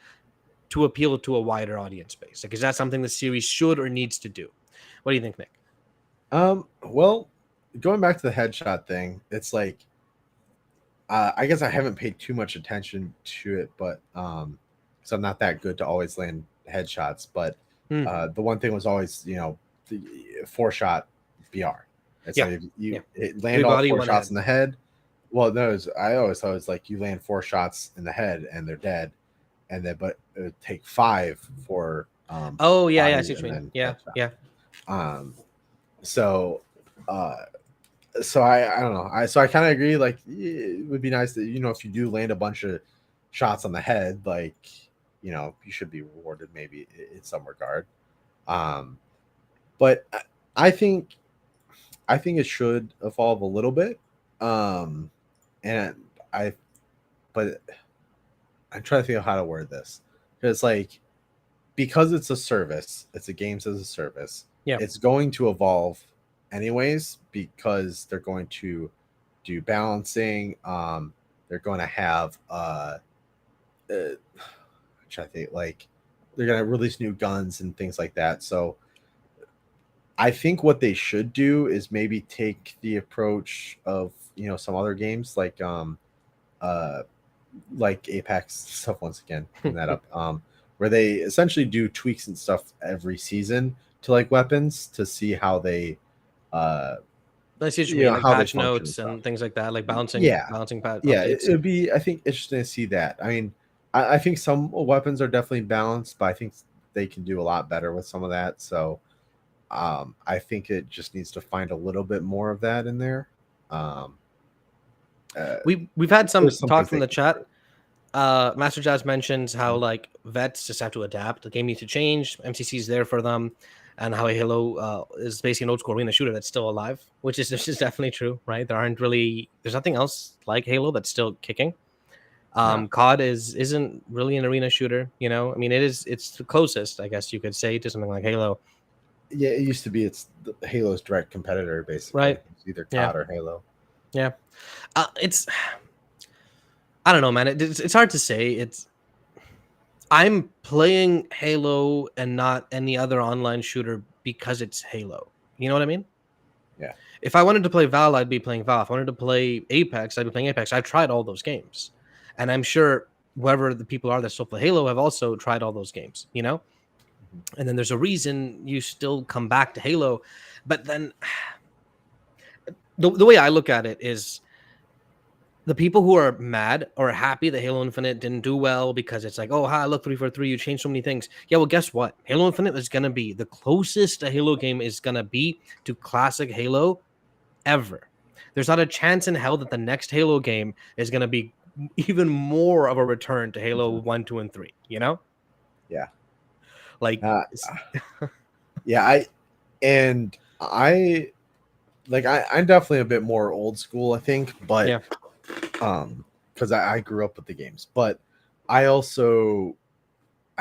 to appeal to a wider audience base? Like, is that something the series should or needs to do? What do you think, Nick? Well, going back to the headshot thing, it's like I guess I haven't paid too much attention to it, but because I'm not that good to always land headshots. But the one thing was always, you know, the 4-shot BR. It's like it land all 4 shots in the head. Well, no, I always thought it was like you land 4 shots in the head and they're dead, and then but it would take 5 for I see what you mean. So I don't know. So I kind of agree. Like, it would be nice that, you know, if you do land a bunch of shots on the head, like, you know, you should be rewarded maybe in some regard. But I think it should evolve a little bit. But I'm trying to think of how to word this, because because it's a service, it's a games as a service. Yeah, it's going to evolve anyways, because they're going to do balancing. They're going to have I'm trying to think, like, they're going to release new guns and things like that. So I think what they should do is maybe take the approach of, you know, some other games like Apex stuff, once again, bring that up, where they essentially do tweaks and stuff every season to like weapons to see how they I see what you mean, like patch notes and things like that, like balancing pad. Yeah, it would be, I think, interesting to see that. I mean, I think some weapons are definitely balanced, but I think they can do a lot better with some of that. So I think it just needs to find a little bit more of that in there. We've had some talk from the chat. Master Jazz mentions how like vets just have to adapt. The game needs to change. MCC is there for them, and how Halo is basically an old school arena shooter that's still alive, which is definitely true, right? There's nothing else like Halo that's still kicking. COD isn't really an arena shooter, you know. I mean, it's the closest, I guess you could say, to something like Halo. Yeah, it used to be. It's Halo's direct competitor, basically. Right. It's either COD or Halo. Yeah. I don't know, man. It's hard to say. I'm playing Halo and not any other online shooter because it's Halo. You know what I mean? Yeah. If I wanted to play Val, I'd be playing Val. If I wanted to play Apex, I'd be playing Apex. I've tried all those games. And I'm sure whoever the people are that still play Halo have also tried all those games, you know? Mm-hmm. And then there's a reason you still come back to Halo. But then the way I look at it is, the people who are mad or happy that Halo Infinite didn't do well because it's like, oh, hi, look, 343, you changed so many things. Yeah, well, guess what? Halo Infinite is going to be the closest a Halo game is going to be to classic Halo ever. There's not a chance in hell that the next Halo game is going to be even more of a return to Halo 1, 2, and 3, you know? Yeah. Like, I'm definitely a bit more old school, I think, but yeah. Because I grew up with the games, but I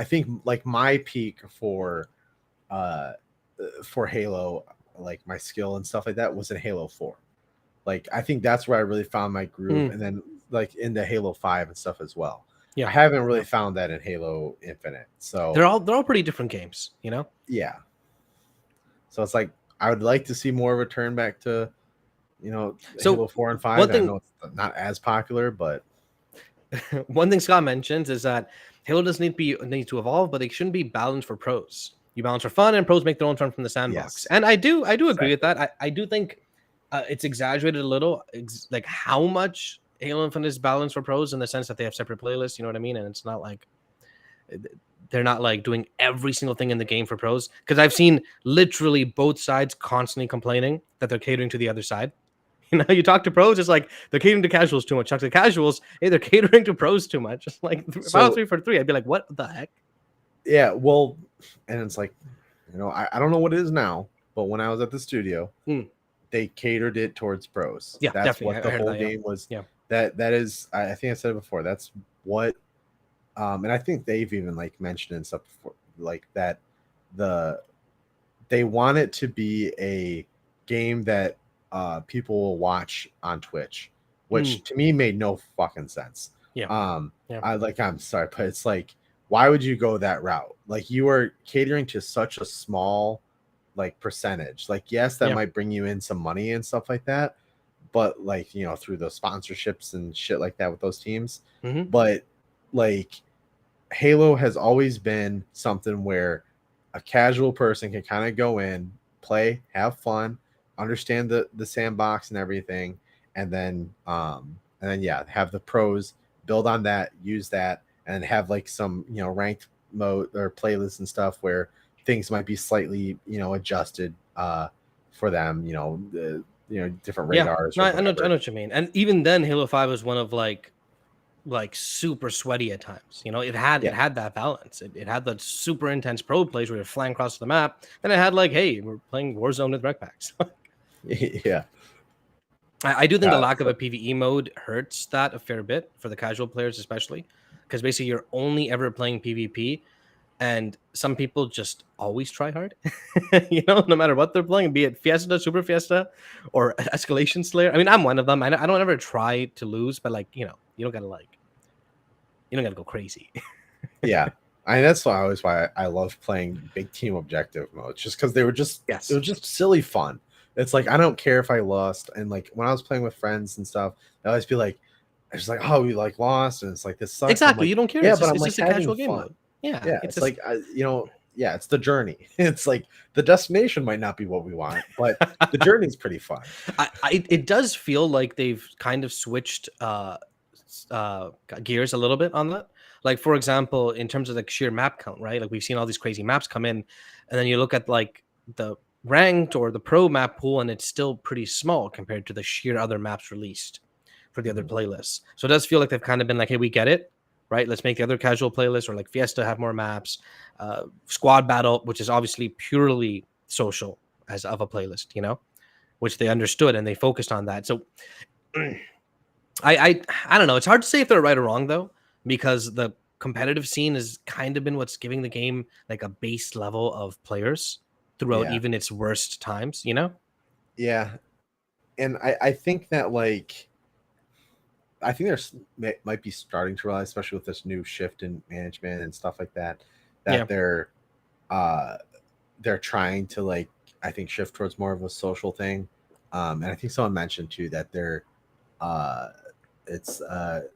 think like my peak for Halo, like my skill and stuff like that, was in Halo 4. Like, I think that's where I really found my groove, and then like into Halo 5 and stuff as well. Yeah, I haven't really found that in Halo Infinite. So they're all pretty different games, you know? Yeah. So it's like I would like to see more of a turn back to, So Halo 4 and 5. one I thing know it's not as popular, but one thing Scott mentions is that Halo doesn't need to evolve, but they shouldn't be balanced for pros. You balance for fun, and pros make their own fun from the sandbox. yes, And I do agree exactly. with that. I do think it's exaggerated a little, like how much Halo Infinite is balanced for pros in the sense that they have separate playlists. You know what I mean? And it's not like they're not like doing every single thing in the game for pros, because I've seen literally both sides constantly complaining that they're catering to the other side. You know, you talk to pros, it's like they're catering to casuals too much. Talk to casuals, hey, they're catering to pros too much. Just like if I was 3 for 3, I'd be like, what the heck? Yeah, well, and it's like, I don't know what it is now, but when I was at the studio, they catered it towards pros. Yeah, that's definitely. what the whole game was. Yeah, that is. I think I said it before. That's what, and I think they've even like mentioned and stuff before, like that. They want it to be a game that people will watch on Twitch, which to me made no fucking sense. Yeah. I'm sorry, but it's like, why would you go that route? Like, you are catering to such a small like percentage. Like, yes, that might bring you in some money and stuff like that, but like, through the sponsorships and shit like that with those teams. But like, Halo has always been something where a casual person can kind of go in, play, have fun, understand the sandbox and everything, and then have the pros build on that, use that, and have like some ranked mode or playlists and stuff where things might be slightly adjusted for them, different radars. I know what you mean. And even then, Halo 5 was one of like super sweaty at times. It had that balance. It had the super intense pro plays where you're flying across the map. Then it had like, hey, we're playing Warzone with rec packs. Yeah. I do think the lack of a PvE mode hurts that a fair bit for the casual players, especially because basically you're only ever playing PvP, and some people just always try hard, no matter what they're playing, be it Fiesta, Super Fiesta, or Escalation Slayer. I mean, I'm one of them. I don't ever try to lose, but like, you don't gotta go crazy. Yeah. That's why I love playing big team objective modes, just because it was just silly fun. It's like, I don't care if I lost. And like, when I was playing with friends and stuff, I always be like, oh, we like lost, and it's like, this sucks. Exactly. Like, you don't care. Yeah, it's but just I'm a like, casual game fun. mode. Yeah. It's like, it's the journey. It's like the destination might not be what we want, but the journey's pretty fun. It does feel like they've kind of switched gears a little bit on that. Like, for example, in terms of the sheer map count, right? Like, we've seen all these crazy maps come in, and then you look at like the ranked or the pro map pool, and it's still pretty small compared to the sheer other maps released for the other playlists. So it does feel like they've kind of been like, hey, we get it, right? Let's make the other casual playlists, or like Fiesta have more maps. Squad Battle, which is obviously purely social as of a playlist, which they understood and they focused on that. So I don't know. It's hard to say if they're right or wrong, though, because the competitive scene has kind of been what's giving the game like a base level of players throughout even its worst times, Yeah. And I think that like, I think there's might be starting to realize, especially with this new shift in management and stuff like that, they're trying to like, I think, shift towards more of a social thing. And I think someone mentioned too that they're it's that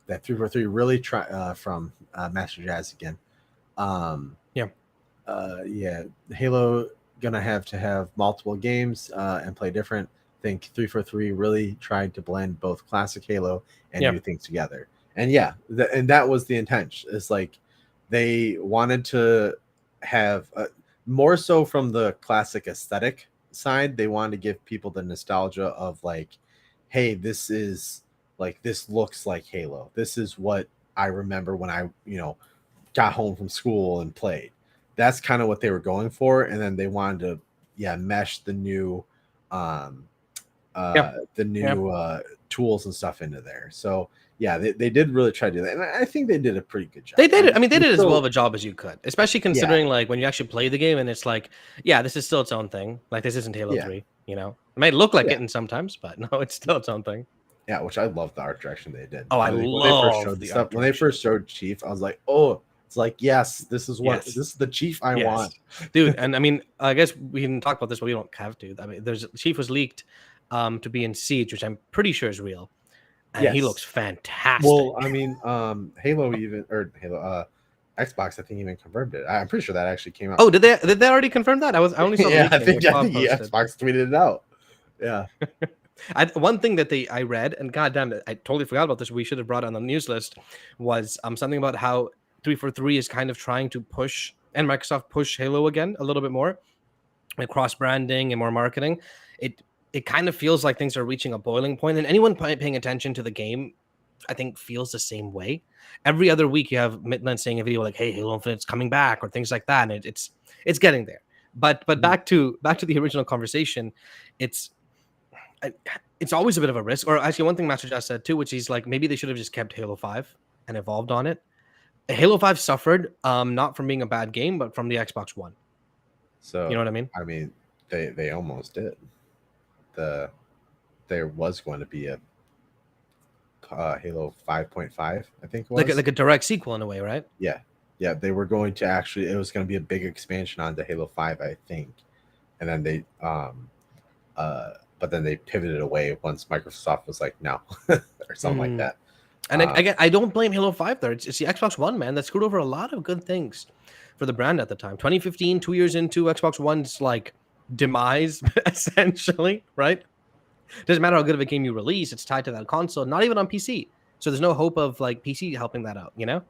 343 really try from Master Jazz again. Halo gonna have to have multiple games and play different. I think 343 really tried to blend both classic Halo and new things together. And and that was the intention. It's like they wanted to have more so from the classic aesthetic side. They wanted to give people the nostalgia of like, hey, this is like, this looks like Halo. This is what I remember when I, got home from school and played. That's kind of what they were going for. And then they wanted to, mesh the new, tools and stuff into there. So they did really try to do that. And I think they did a pretty good job. They did it. I mean, they did as well of a job as you could, especially considering like when you actually play the game and it's like, this is still its own thing. Like, this isn't Halo 3, It might look like it in sometimes, but no, it's still its own thing. Yeah, which I love the art direction they did. Oh, I love the art when they first showed Chief, I was like, oh, It's like, yes, this is what this is the chief I want, dude. And I mean, I guess we can talk about this, but we don't have to. I mean, Chief was leaked to be in Siege, which I'm pretty sure is real, and he looks fantastic. Well, I mean, Halo Xbox, I think, even confirmed it. I'm pretty sure that actually came out. Oh, did they already confirm that? I only saw the I think Xbox tweeted it out. Yeah. One thing that I read, and goddamn it, I totally forgot about this. We should have brought it on the news list. Was something about how 343 is kind of trying to push, and Microsoft push Halo again a little bit more, like cross branding and more marketing. It kind of feels like things are reaching a boiling point, and anyone paying attention to the game, I think, feels the same way. Every other week, you have Midland saying a video like, "Hey, Halo Infinite's coming back," or things like that, and it's getting there. But back to the original conversation, it's always a bit of a risk. Or actually, one thing Master Josh said too, which he's like, maybe they should have just kept Halo 5 and evolved on it. Halo 5 suffered not from being a bad game, but from the Xbox One. So you know what I mean? I mean, they almost did. There was going to be a Halo 5.5, I think it was. Like a direct sequel in a way, right? Yeah. They were going to actually. It was going to be a big expansion onto Halo 5, I think, and then they but then they pivoted away once Microsoft was like, no, or something like that. And I don't blame Halo 5 there. It's the Xbox One, man, that screwed over a lot of good things for the brand at the time. 2015, 2 years into Xbox One's like demise, essentially, right? Doesn't matter how good of a game you release, it's tied to that console, not even on PC. So there's no hope of like PC helping that out, you know?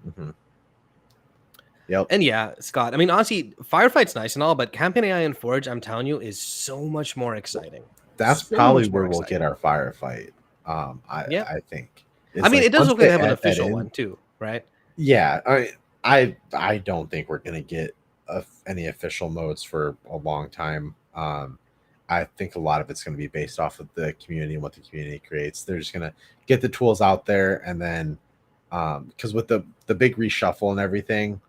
Mm-hmm. Yep. And yeah, Scott, I mean, honestly, Firefight's nice and all, but Campaign AI in Forge, I'm telling you, is so much more exciting. That's probably where we'll get our Firefight. I think. I mean, it does look like they have an official one too, right? Yeah, I don't think we're gonna get any official modes for a long time. I think a lot of it's going to be based off of the community and what the community creates. They're just going to get the tools out there, and then because with the big reshuffle and everything,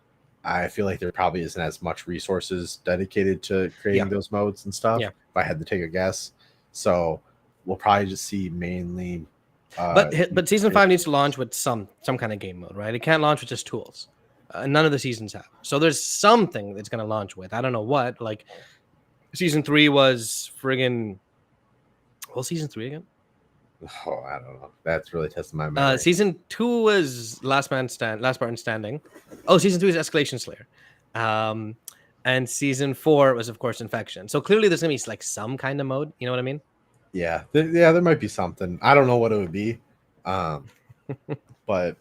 I feel like there probably isn't as much resources dedicated to creating those modes and stuff. If I had to take a guess, so we'll probably just see mainly. But season 5 needs to launch with some kind of game mode, right? It can't launch with just tools. None of the seasons have. So there's something that's going to launch with. I don't know what. Like season 3 was friggin'. Well, season 3 again? Oh, I don't know. That's really testing my memory. Season 2 was Last Barton Standing. Oh, season 2 is Escalation Slayer. And season 4 was, of course, Infection. So clearly there's going to be like some kind of mode. You know what I mean? Yeah, there might be something. I don't know what it would be, but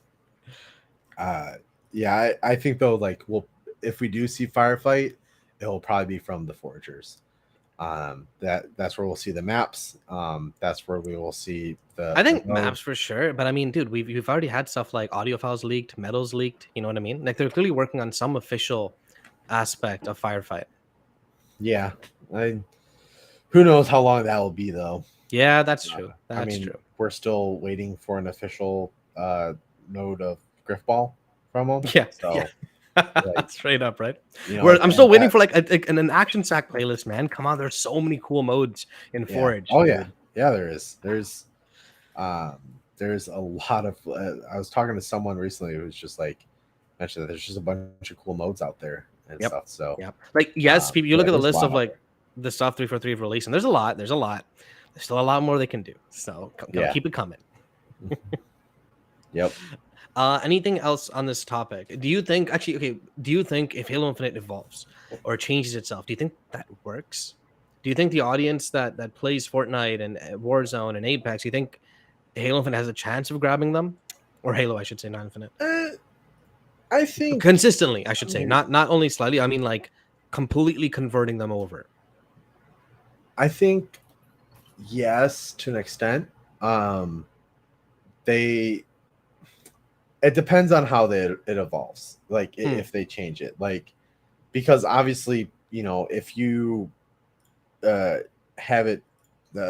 yeah, I think though, like, if we do see Firefight, it will probably be from the Foragers. That's where we'll see the maps. That's where we will see the. I think maps for sure, but I mean, dude, we've already had stuff like audio files leaked, medals leaked. You know what I mean? Like they're clearly working on some official aspect of Firefight. Yeah, who knows how long that will be, though. Yeah, that's true. That's true. We're still waiting for an official node of Griffball from them. Yeah. So, like, straight up, right? You know, I'm still waiting for like an action sack playlist, man. Come on, there's so many cool modes in Forge. Oh, dude. Yeah, there is. There's a lot of. I was talking to someone recently who was just like mentioned that there's just a bunch of cool modes out there and stuff. So like people, you look at the list of like the stuff 343 have released, and there's a lot. There's still a lot more they can do. So keep it coming. Yep. Anything else on this topic? Do you think if Halo Infinite evolves or changes itself, do you think that works? Do you think the audience that plays Fortnite and Warzone and Apex, do you think Halo Infinite has a chance of grabbing them? Or Halo, I should say, not Infinite. I think consistently, I should say, not only slightly. I mean, like completely converting them over. I think yes, to an extent. It depends on how it evolves. Like if they change it, like because obviously, you know, if you have it,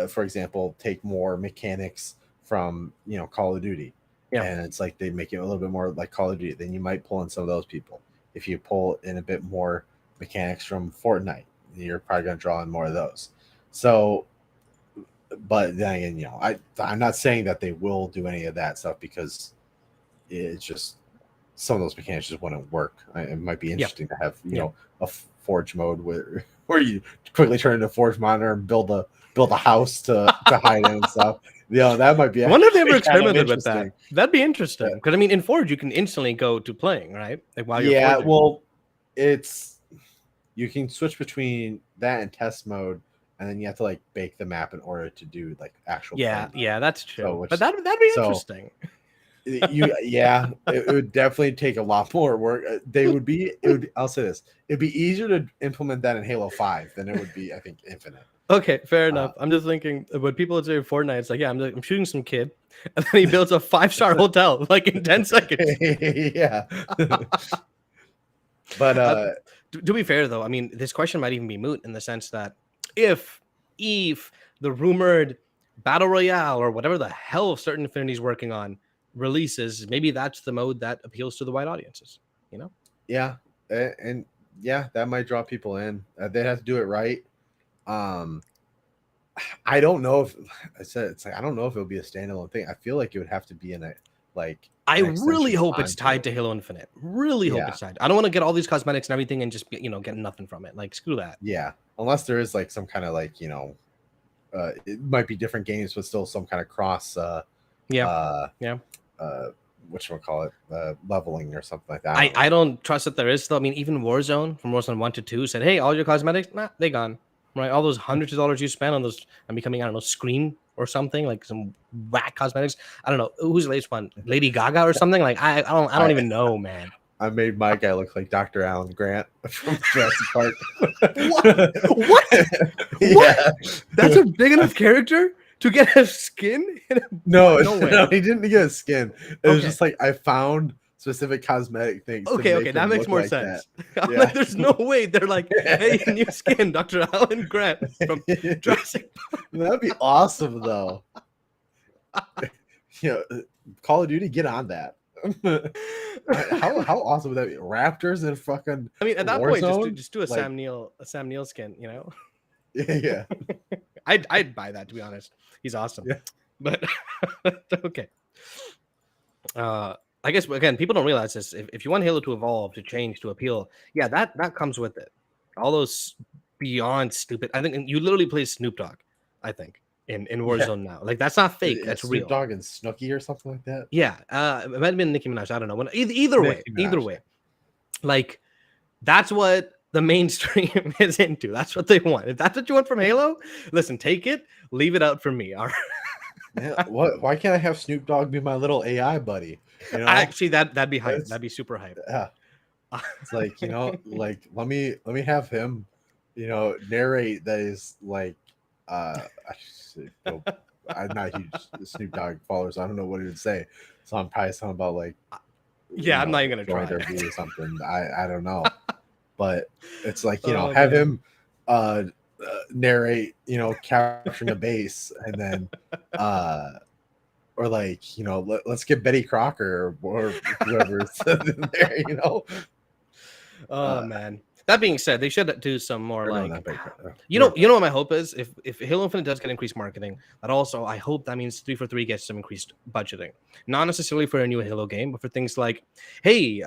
for example, take more mechanics from, you know, Call of Duty, and it's like they make it a little bit more like Call of Duty, then you might pull in some of those people. If you pull in a bit more mechanics from Fortnite, you're probably going to draw in more of those. So, but then again, you know, I'm not saying that they will do any of that stuff because it's just some of those mechanics just wouldn't work. It might be interesting to have a forge mode where you quickly turn into a forge monitor and build a house to hide in and stuff. That might be. I wonder if they ever experimented with that. That'd be interesting. Because I mean, in Forge, you can instantly go to playing, right? Like while you're forging. Well, you can switch between that and test mode, and then you have to like bake the map in order to do like actual. Yeah, that's true. But that'd be interesting. It would definitely take a lot more work. I'll say this: it'd be easier to implement that in Halo 5 than it would be, I think, Infinite. Okay, fair enough. I'm just thinking when people would say Fortnite, it's like, yeah, I'm shooting some kid, and then he builds a 5-star hotel like in 10 seconds. Yeah. But to be fair, though, I mean, this question might even be moot in the sense that if the rumored battle royale or whatever the hell Certain Infinity's working on releases, maybe that's the mode that appeals to the wide audiences. Yeah, and that might draw people in. They'd have to do it right. I don't know if I don't know if it'll be a standalone thing. I feel like it would have to be in a like. I really hope it's tied to Halo Infinite. Really hope it's tied. I don't want to get all these cosmetics and everything and just get nothing from it. Like screw that. Yeah, unless there is like some kind of like it might be different games, but still some kind of cross. Whatchamacallit, leveling or something like that. I don't trust that there is though. I mean, even Warzone from Warzone 1 to 2 said, hey, all your cosmetics, they gone. Right? All those hundreds of dollars you spent on those and becoming, I don't know, Scream or something, like some whack cosmetics. I don't know. Who's the latest one? Lady Gaga or something? Like I don't even know, man. I made my guy look like Dr. Alan Grant from Jurassic Park. What? Yeah. That's a big enough character to get a skin? No, he didn't get a skin. It was just like I found specific cosmetic things. Okay, that makes more sense. I'm like, there's no way they're like, hey, new skin, Dr. Alan Grant from Jurassic Park. That'd be awesome, though. Call of Duty, get on that. How awesome would that be? Raptors and fucking. I mean, at that point, just do a Sam Neill skin, Yeah. I'd buy that, to be honest. He's awesome. Yeah. But okay. I guess again, people don't realize this. If you want Halo to evolve, to change, to appeal, that comes with it. All those beyond stupid. I think you literally play Snoop Dogg. I think in Warzone now. Like that's not fake. That's Snoop real. Dogg and Snooki or something like that. Yeah, it might have been Nicki Minaj. I don't know. Either way, like that's what the mainstream is into. That's what they want. If that's what you want from Halo, listen, take it, leave it out for me. All right. Yeah, why can't I have Snoop Dogg be my little AI buddy? Actually, that'd be hype. That'd be super hype. Yeah. It's like, like let me have him, narrate that is like I'm not huge Snoop Dogg followers. So I don't know what he would say. So I'm probably something about like I'm not even gonna try or something. I don't know. But it's like, have him narrate, capturing a base and then or like, let's get Betty Crocker or whoever's in there, Oh man. That being said, they should do some more you know what my hope is? If Halo Infinite does get increased marketing, but also I hope that means 343 gets some increased budgeting. Not necessarily for a new Halo game, but for things like, hey,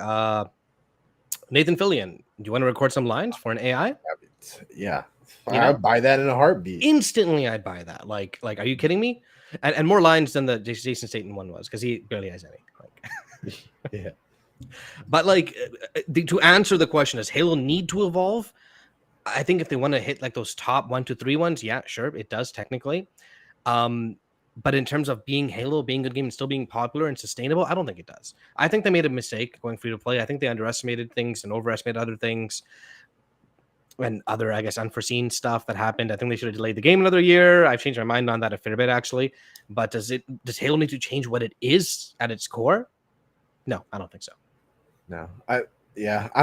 Nathan Fillion, do you want to record some lines for an AI? Yeah. I'd buy that in a heartbeat. Instantly, I'd buy that. Like, are you kidding me? And more lines than the Jason Statham one was, because he barely has any. Yeah. But to answer the question, does Halo need to evolve? I think if they want to hit like those top 1 to 3 ones, yeah, sure, it does technically. But in terms of being Halo, being a good game, and still being popular and sustainable, I don't think it does. I think they made a mistake going free to play. I think they underestimated things and overestimated other things. And other, I guess, unforeseen stuff that happened. I think they should have delayed the game another year. I've changed my mind on that a fair bit, actually. But does Halo need to change what it is at its core? No, I don't think so. No, I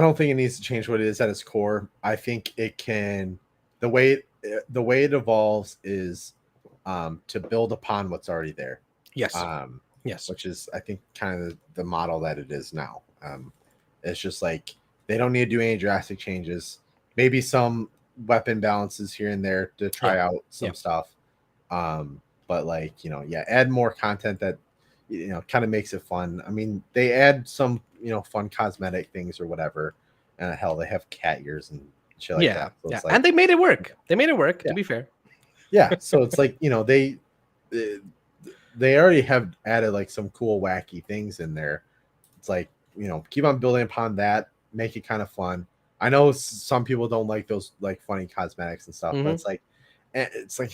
don't think it needs to change what it is at its core. I think it can. The way it evolves is to build upon what's already there. Yes. Yes. Which is, I think, kind of the model that it is now. It's just like they don't need to do any drastic changes. Maybe some weapon balances here and there to try out some stuff. But add more content that kind of makes it fun. I mean, they add some fun cosmetic things or whatever. And hell, they have cat ears and shit like that. So it's like, and they made it work. They made it work. To be fair. Yeah, so it's like they already have added like some cool wacky things in there. It's like keep on building upon that, make it kind of fun. I know some people don't like those like funny cosmetics and stuff, but it's like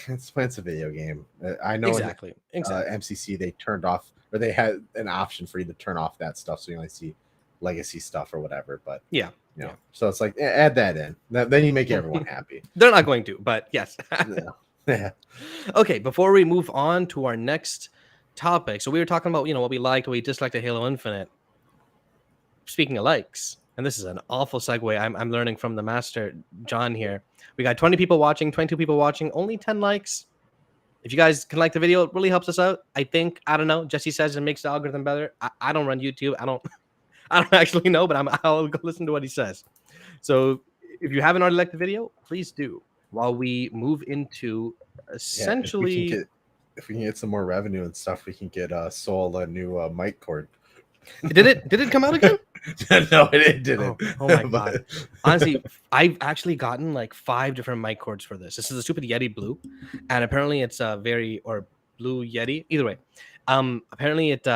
it's a video game. I know exactly. MCC they turned off, or they had an option for you to turn off that stuff, so you only see legacy stuff or whatever. But so it's like add that in. Then you make everyone happy. They're not going to, but yes. Yeah. Okay, before we move on to our next topic, so we were talking about what we liked, what we disliked at Halo Infinite. Speaking of likes, and this is an awful segue. I'm learning from the master John here. We got 20 people watching, 22 people watching, only 10 likes. If you guys can like the video, it really helps us out. I think, I don't know. Jesse says it makes the algorithm better. I don't run YouTube. I don't actually know, but I'll go listen to what he says. So if you haven't already liked the video, please do. While we move into essentially, if we can get some more revenue and stuff, we can get Soul a new mic cord. Did it come out again? No, it didn't. Oh my god! Honestly, I've actually gotten like 5 different mic cords for this. This is a stupid Yeti Blue, and apparently it's a Blue Yeti. Either way, apparently it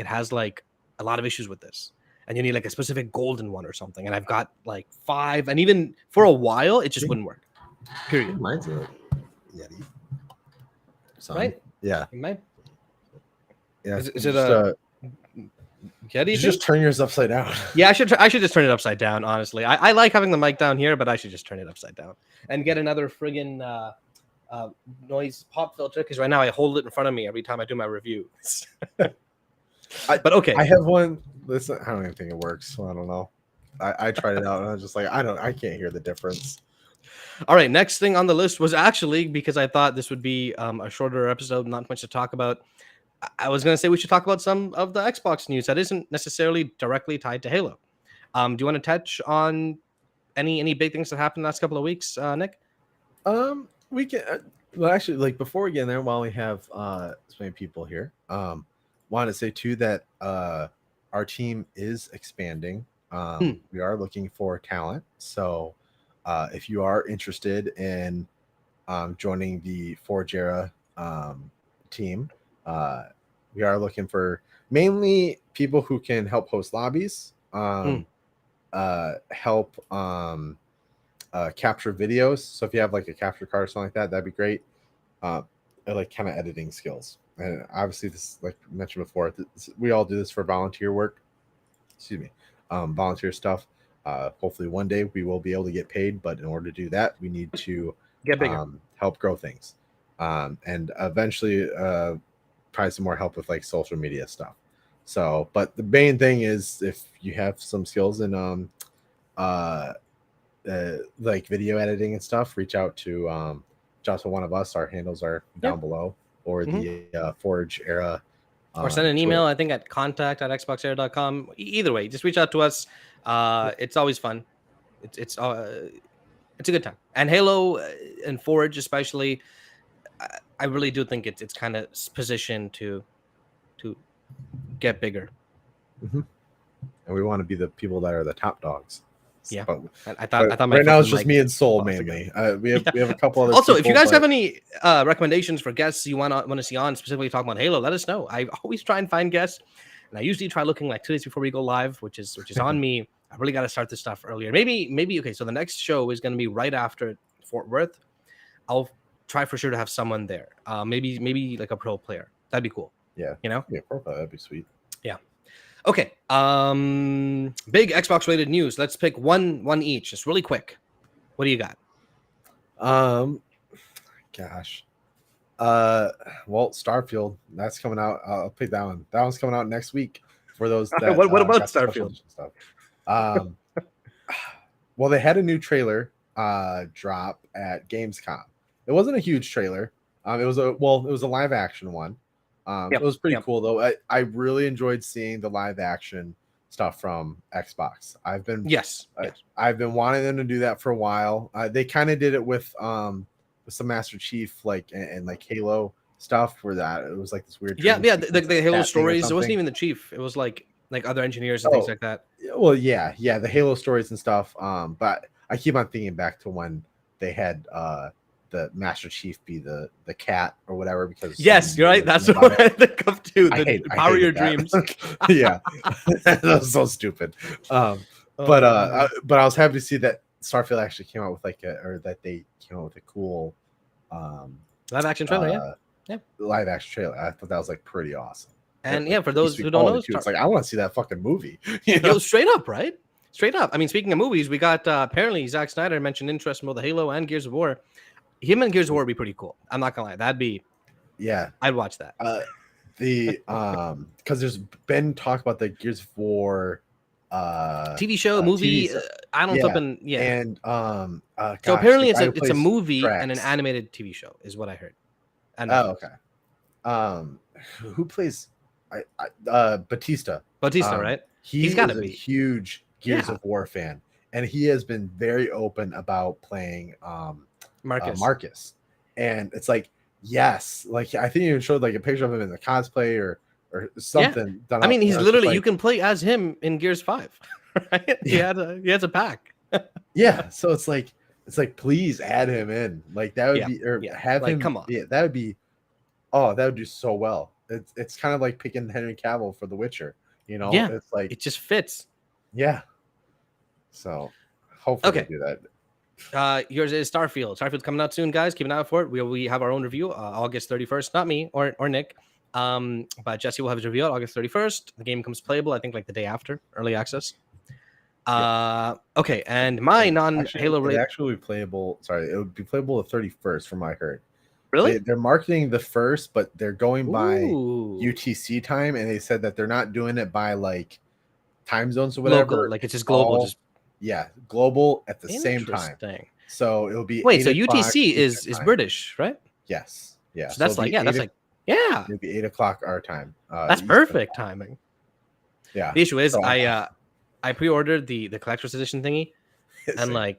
has like a lot of issues with this, and you need like a specific golden one or something. And I've got like 5, and even for a while it just wouldn't work. Period. Mine's a Yeti. Right? Yeah. Mine? Yeah. Is it a Yeti? You just turn yours upside down. Yeah, I should just turn it upside down. Honestly, I like having the mic down here, but I should just turn it upside down and get another friggin' noise pop filter, because right now I hold it in front of me every time I do my review. But okay, I have one. Listen, I don't even think it works. So I don't know. I tried it out and I was just like, I can't hear the difference. All right, next thing on the list was actually, because I thought this would be a shorter episode, not much to talk about. I was going to say we should talk about some of the Xbox news that isn't necessarily directly tied to Halo. Do you want to touch on any big things that happened the last couple of weeks, Nick? We can. Well, actually, like before we get in there, while we have so many people here, wanted to say too that our team is expanding. We are looking for talent, so if you are interested in joining the YHMAH team, we are looking for mainly people who can help host lobbies, help capture videos. So if you have like a capture card or something like that, that'd be great. Like kind of editing skills. And obviously this, like mentioned before, we all do this for volunteer work. Excuse me. Volunteer stuff. Hopefully one day we will be able to get paid, but in order to do that, we need to get bigger, help grow things, and eventually probably some more help with like social media stuff. So, but the main thing is if you have some skills in like video editing and stuff, reach out to one of us. Our handles are down below, or the YHMAH. Or send an email, I think, at contact@xboxera.com. Either way, just reach out to us. It's always fun. It's a good time. And Halo and Forge especially, I really do think it's kind of positioned to get bigger. And we want to be the people that are the top dogs. Yeah, but I thought right now it's just me and Soul mainly. We have a couple other. Also, if you guys have any recommendations for guests you want to see on, specifically talking about Halo, let us know. I always try and find guests, and I usually try looking like 2 days before we go live, which is on me. I really got to start this stuff earlier. Maybe okay. So the next show is going to be right after Fort Worth. I'll try for sure to have someone there. Maybe like a pro player. That'd be cool. Yeah, you know. Yeah, profile. That'd be sweet. Yeah. Okay. Big Xbox related news. Let's pick one each, just really quick. What do you got? Gosh. Well, Starfield, that's coming out. I'll pick that one. That one's coming out next week for those. That, what about Starfield stuff? Well, they had a new trailer drop at Gamescom. It wasn't a huge trailer. It was a live action one. It was pretty cool though. I really enjoyed seeing the live action stuff from Xbox. I've been wanting them to do that for a while. They kind of did it with some Master Chief and like Halo stuff, where that it was like this weird the Halo stories. It wasn't even the Chief. It was like like other engineers and things like that. Well, yeah, the Halo stories and stuff. But I keep on thinking back to when they had the Master Chief be the cat or whatever. Because yes, you're right. That's what I think of too. The power of your dreams. Yeah, that was so stupid. But I was happy to see that Starfield actually came out with that they came out with a cool live action trailer. Live action trailer. I thought that was like pretty awesome. And for those who don't know, it's like I want to see that fucking movie. Yo, straight up, right? Straight up. I mean, speaking of movies, we got apparently Zack Snyder mentioned interest in both the Halo and Gears of War. Him and Gears of War would be pretty cool. I'm not gonna lie, that'd be I'd watch that. Because there's been talk about the Gears of War TV show, movie. I don't know. And so apparently it's a movie and an animated TV show is what I heard. Okay. Who plays Batista? Batista, right? He's got to be a huge Gears of War fan, and he has been very open about playing Marcus. And it's like, yes, like I think you even showed like a picture of him in the cosplay or something. Yeah. I mean, he's literally you can play as him in Gears 5, right? Yeah. He has a pack. Yeah, so it's like please add him in. Like that would be, or have him. Come on, that would be. Oh, that would do so well. It's kind of like picking Henry Cavill for The Witcher. It's like it just fits. Yeah. So hopefully we do that. Yours is Starfield. Starfield's coming out soon, guys. Keep an eye out for it. We have our own review August 31st. Not me or Nick. But Jesse will have his review out August 31st. The game becomes playable, I think, like the day after early access. Okay, and my non-Halo related actually playable. Sorry, it would be playable the 31st, from what I heard. Really? They're marketing the 1st, but they're going by UTC time, and they said that they're not doing it by like time zones or whatever. Local, like it's just global. Global at the same time. So it'll be so UTC is British, right? Yes. Yeah. So that's it'll be 8 o'clock our time. That's perfect timing. Yeah. The issue is I pre-ordered the collector's edition thingy, and I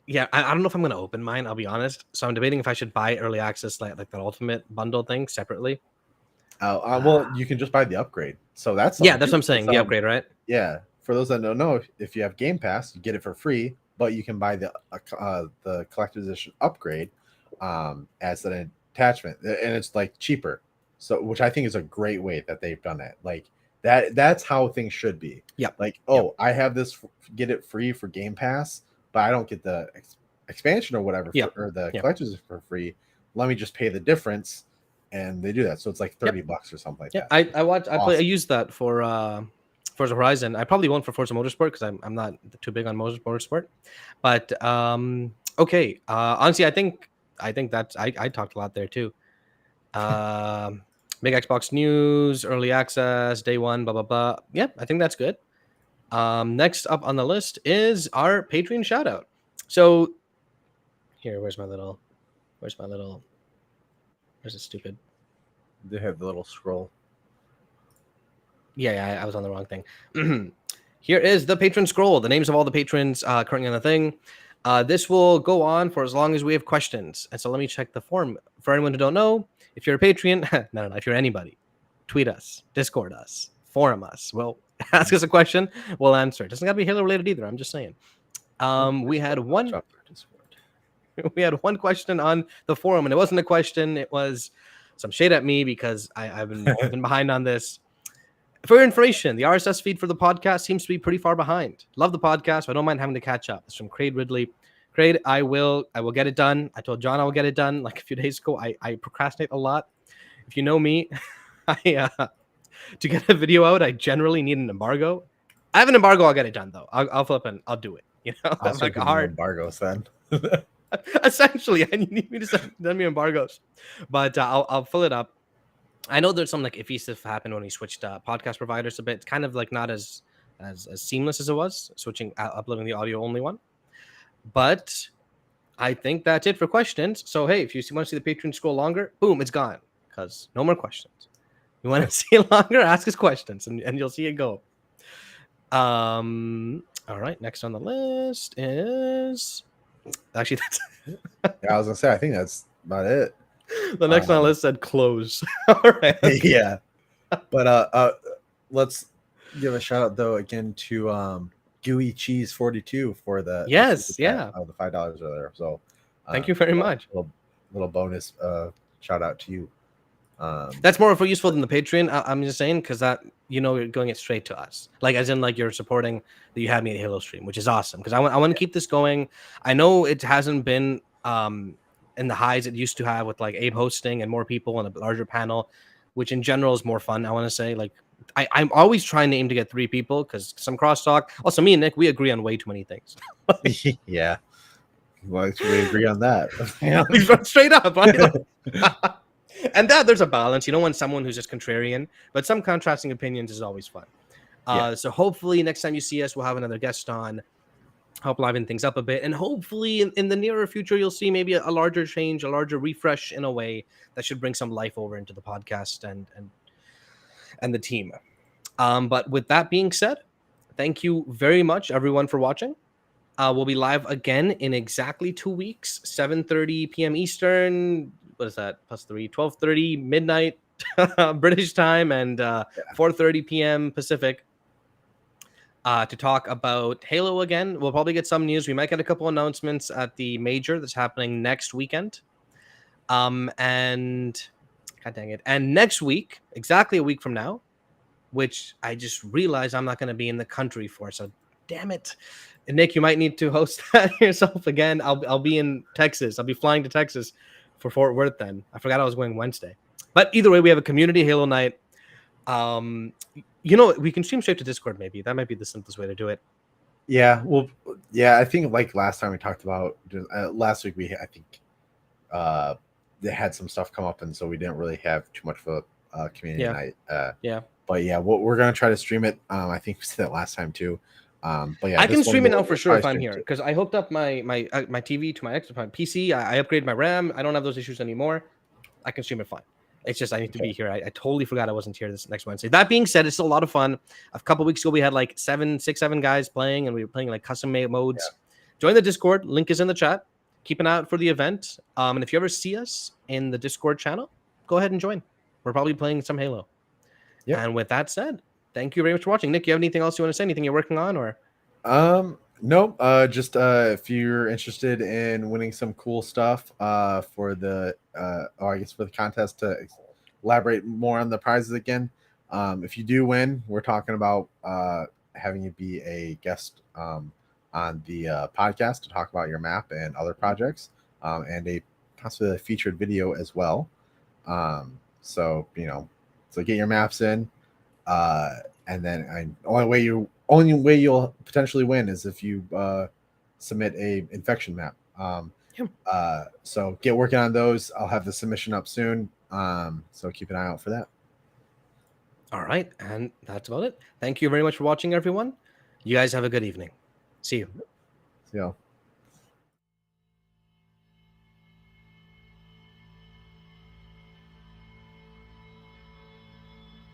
don't know if I'm gonna open mine. I'll be honest. So I'm debating if I should buy early access, like that ultimate bundle thing separately. Well, you can just buy the upgrade. So that's that's what I'm saying. The upgrade, right? Yeah. For those that don't know, if you have Game Pass, you get it for free, but you can buy the collector's edition upgrade as an attachment, and it's like cheaper. So, which I think is a great way that they've done it. Like that's how things should be. Yeah. Like, I have this, get it free for Game Pass, but I don't get the expansion or whatever, or the collectors for free. Let me just pay the difference, and they do that. So it's like $30 or something like that. I used that for Forza Horizon. I probably won't for Forza Motorsport because I'm not too big on Motorsport. But okay, honestly, I think that's I talked a lot there too. Big Xbox news, early access, day one, blah blah blah. Yep, I think that's good. Next up on the list is our Patreon shout out. So here, where's it stupid? They have the little scroll. Yeah, I was on the wrong thing. Here is the patron scroll. The names of all the patrons currently on the thing. This will go on for as long as we have questions. And so let me check the form. For anyone who don't know, if you're a Patreon, no, if you're anybody, tweet us, Discord us, forum us. Well, ask us a question, we'll answer. It doesn't gotta be Halo related either. I'm just saying. We had one question on the forum, and it wasn't a question. It was some shade at me because I've been behind on this. For your information, the RSS feed for the podcast seems to be pretty far behind. Love the podcast, but I don't mind having to catch up. It's from Craig Ridley. Craig, I will get it done. I told John I will get it done like a few days ago. I procrastinate a lot. If you know me, to get a video out, I generally need an embargo. I have an embargo. I'll get it done though. I'll flip and I'll do it. That's like hard embargoes then. Essentially, I need me to send me embargoes, but I'll fill it up. I know there's some like iffy stuff happened when we switched podcast providers a bit. It's kind of like not as seamless as it was switching uploading the audio only one. But I think that's it for questions. So hey, if you want to see the Patreon scroll longer, boom, it's gone because no more questions. You want to see it longer? Ask us questions, and you'll see it go. All right, next on the list is actually that's. I was gonna say I think that's about it. The next on the list said close. All right. Okay. Yeah. But let's give a shout out though again to Gooey Cheese 42 for the Yes, super chat, yeah. the $5 there. So Thank you very much. Little bonus shout out to you. That's more for useful than the Patreon. I'm just saying because that you're going it straight to us, like as in like you're supporting the You Had Me at Halo stream, which is awesome because I want to keep this going. I know it hasn't been in the highs it used to have with like Abe hosting and more people and a larger panel, which in general is more fun. I want to say like I'm always trying to aim to get 3 people because some crosstalk. Also, me and Nick, we agree on way too many things. Yeah, well, we agree on that. Straight up. Right? And that there's a balance. You don't want someone who's just contrarian, but some contrasting opinions is always fun. So hopefully next time you see us, we'll have another guest on, help liven things up a bit. And hopefully in the nearer future, you'll see maybe a larger change, a larger refresh in a way that should bring some life over into the podcast and the team. But with that being said, thank you very much, everyone, for watching. We'll be live again in exactly 2 weeks, 7:30 p.m. Eastern. What is that? Plus 3, 12:30 midnight British time and 4:30 p.m. Pacific to talk about Halo again. We'll probably get some news. We might get a couple announcements at the major that's happening next weekend. And God dang it. And next week, exactly a week from now, which I just realized I'm not going to be in the country for. So damn it. And Nick, you might need to host that yourself again. I'll be in Texas. I'll be flying to Texas for Fort Worth then. I forgot I was going Wednesday. But either way, we have a community Halo night. We can stream straight to Discord maybe. That might be the simplest way to do it. Yeah, well, yeah, I think like last time we talked about last week, I think they had some stuff come up, and so we didn't really have too much of a community night. But yeah, we're gonna try to stream it. I think we said that last time too. But yeah, I can stream it now for sure if I'm here because I hooked up my TV to my PC. I upgraded my RAM. I don't have those issues anymore. I can stream it fine. It's just I need to be here. I totally forgot I wasn't here this next Wednesday. That being said, it's still a lot of fun. A couple weeks ago, we had like 7 guys playing, and we were playing like custom made modes. Join the Discord. Link is in the chat. Keep an eye out for the event. And if you ever see us in the Discord channel, go ahead and join. We're probably playing some Halo. Yeah. And with that said, thank you very much for watching. Nick, you have anything else you want to say? Anything you're working on, or? No. Just if you're interested in winning some cool stuff for the or I guess for the contest to elaborate more on the prizes again. If you do win, we're talking about having you be a guest on the podcast to talk about your map and other projects, and a possibly a featured video as well. So get your maps in, and then only way you'll potentially win is if you submit a infection map. So get working on those. I'll have the submission up soon. So keep an eye out for that. All right, and that's about it. Thank you very much for watching, everyone. You guys have a good evening. See you. See y'all.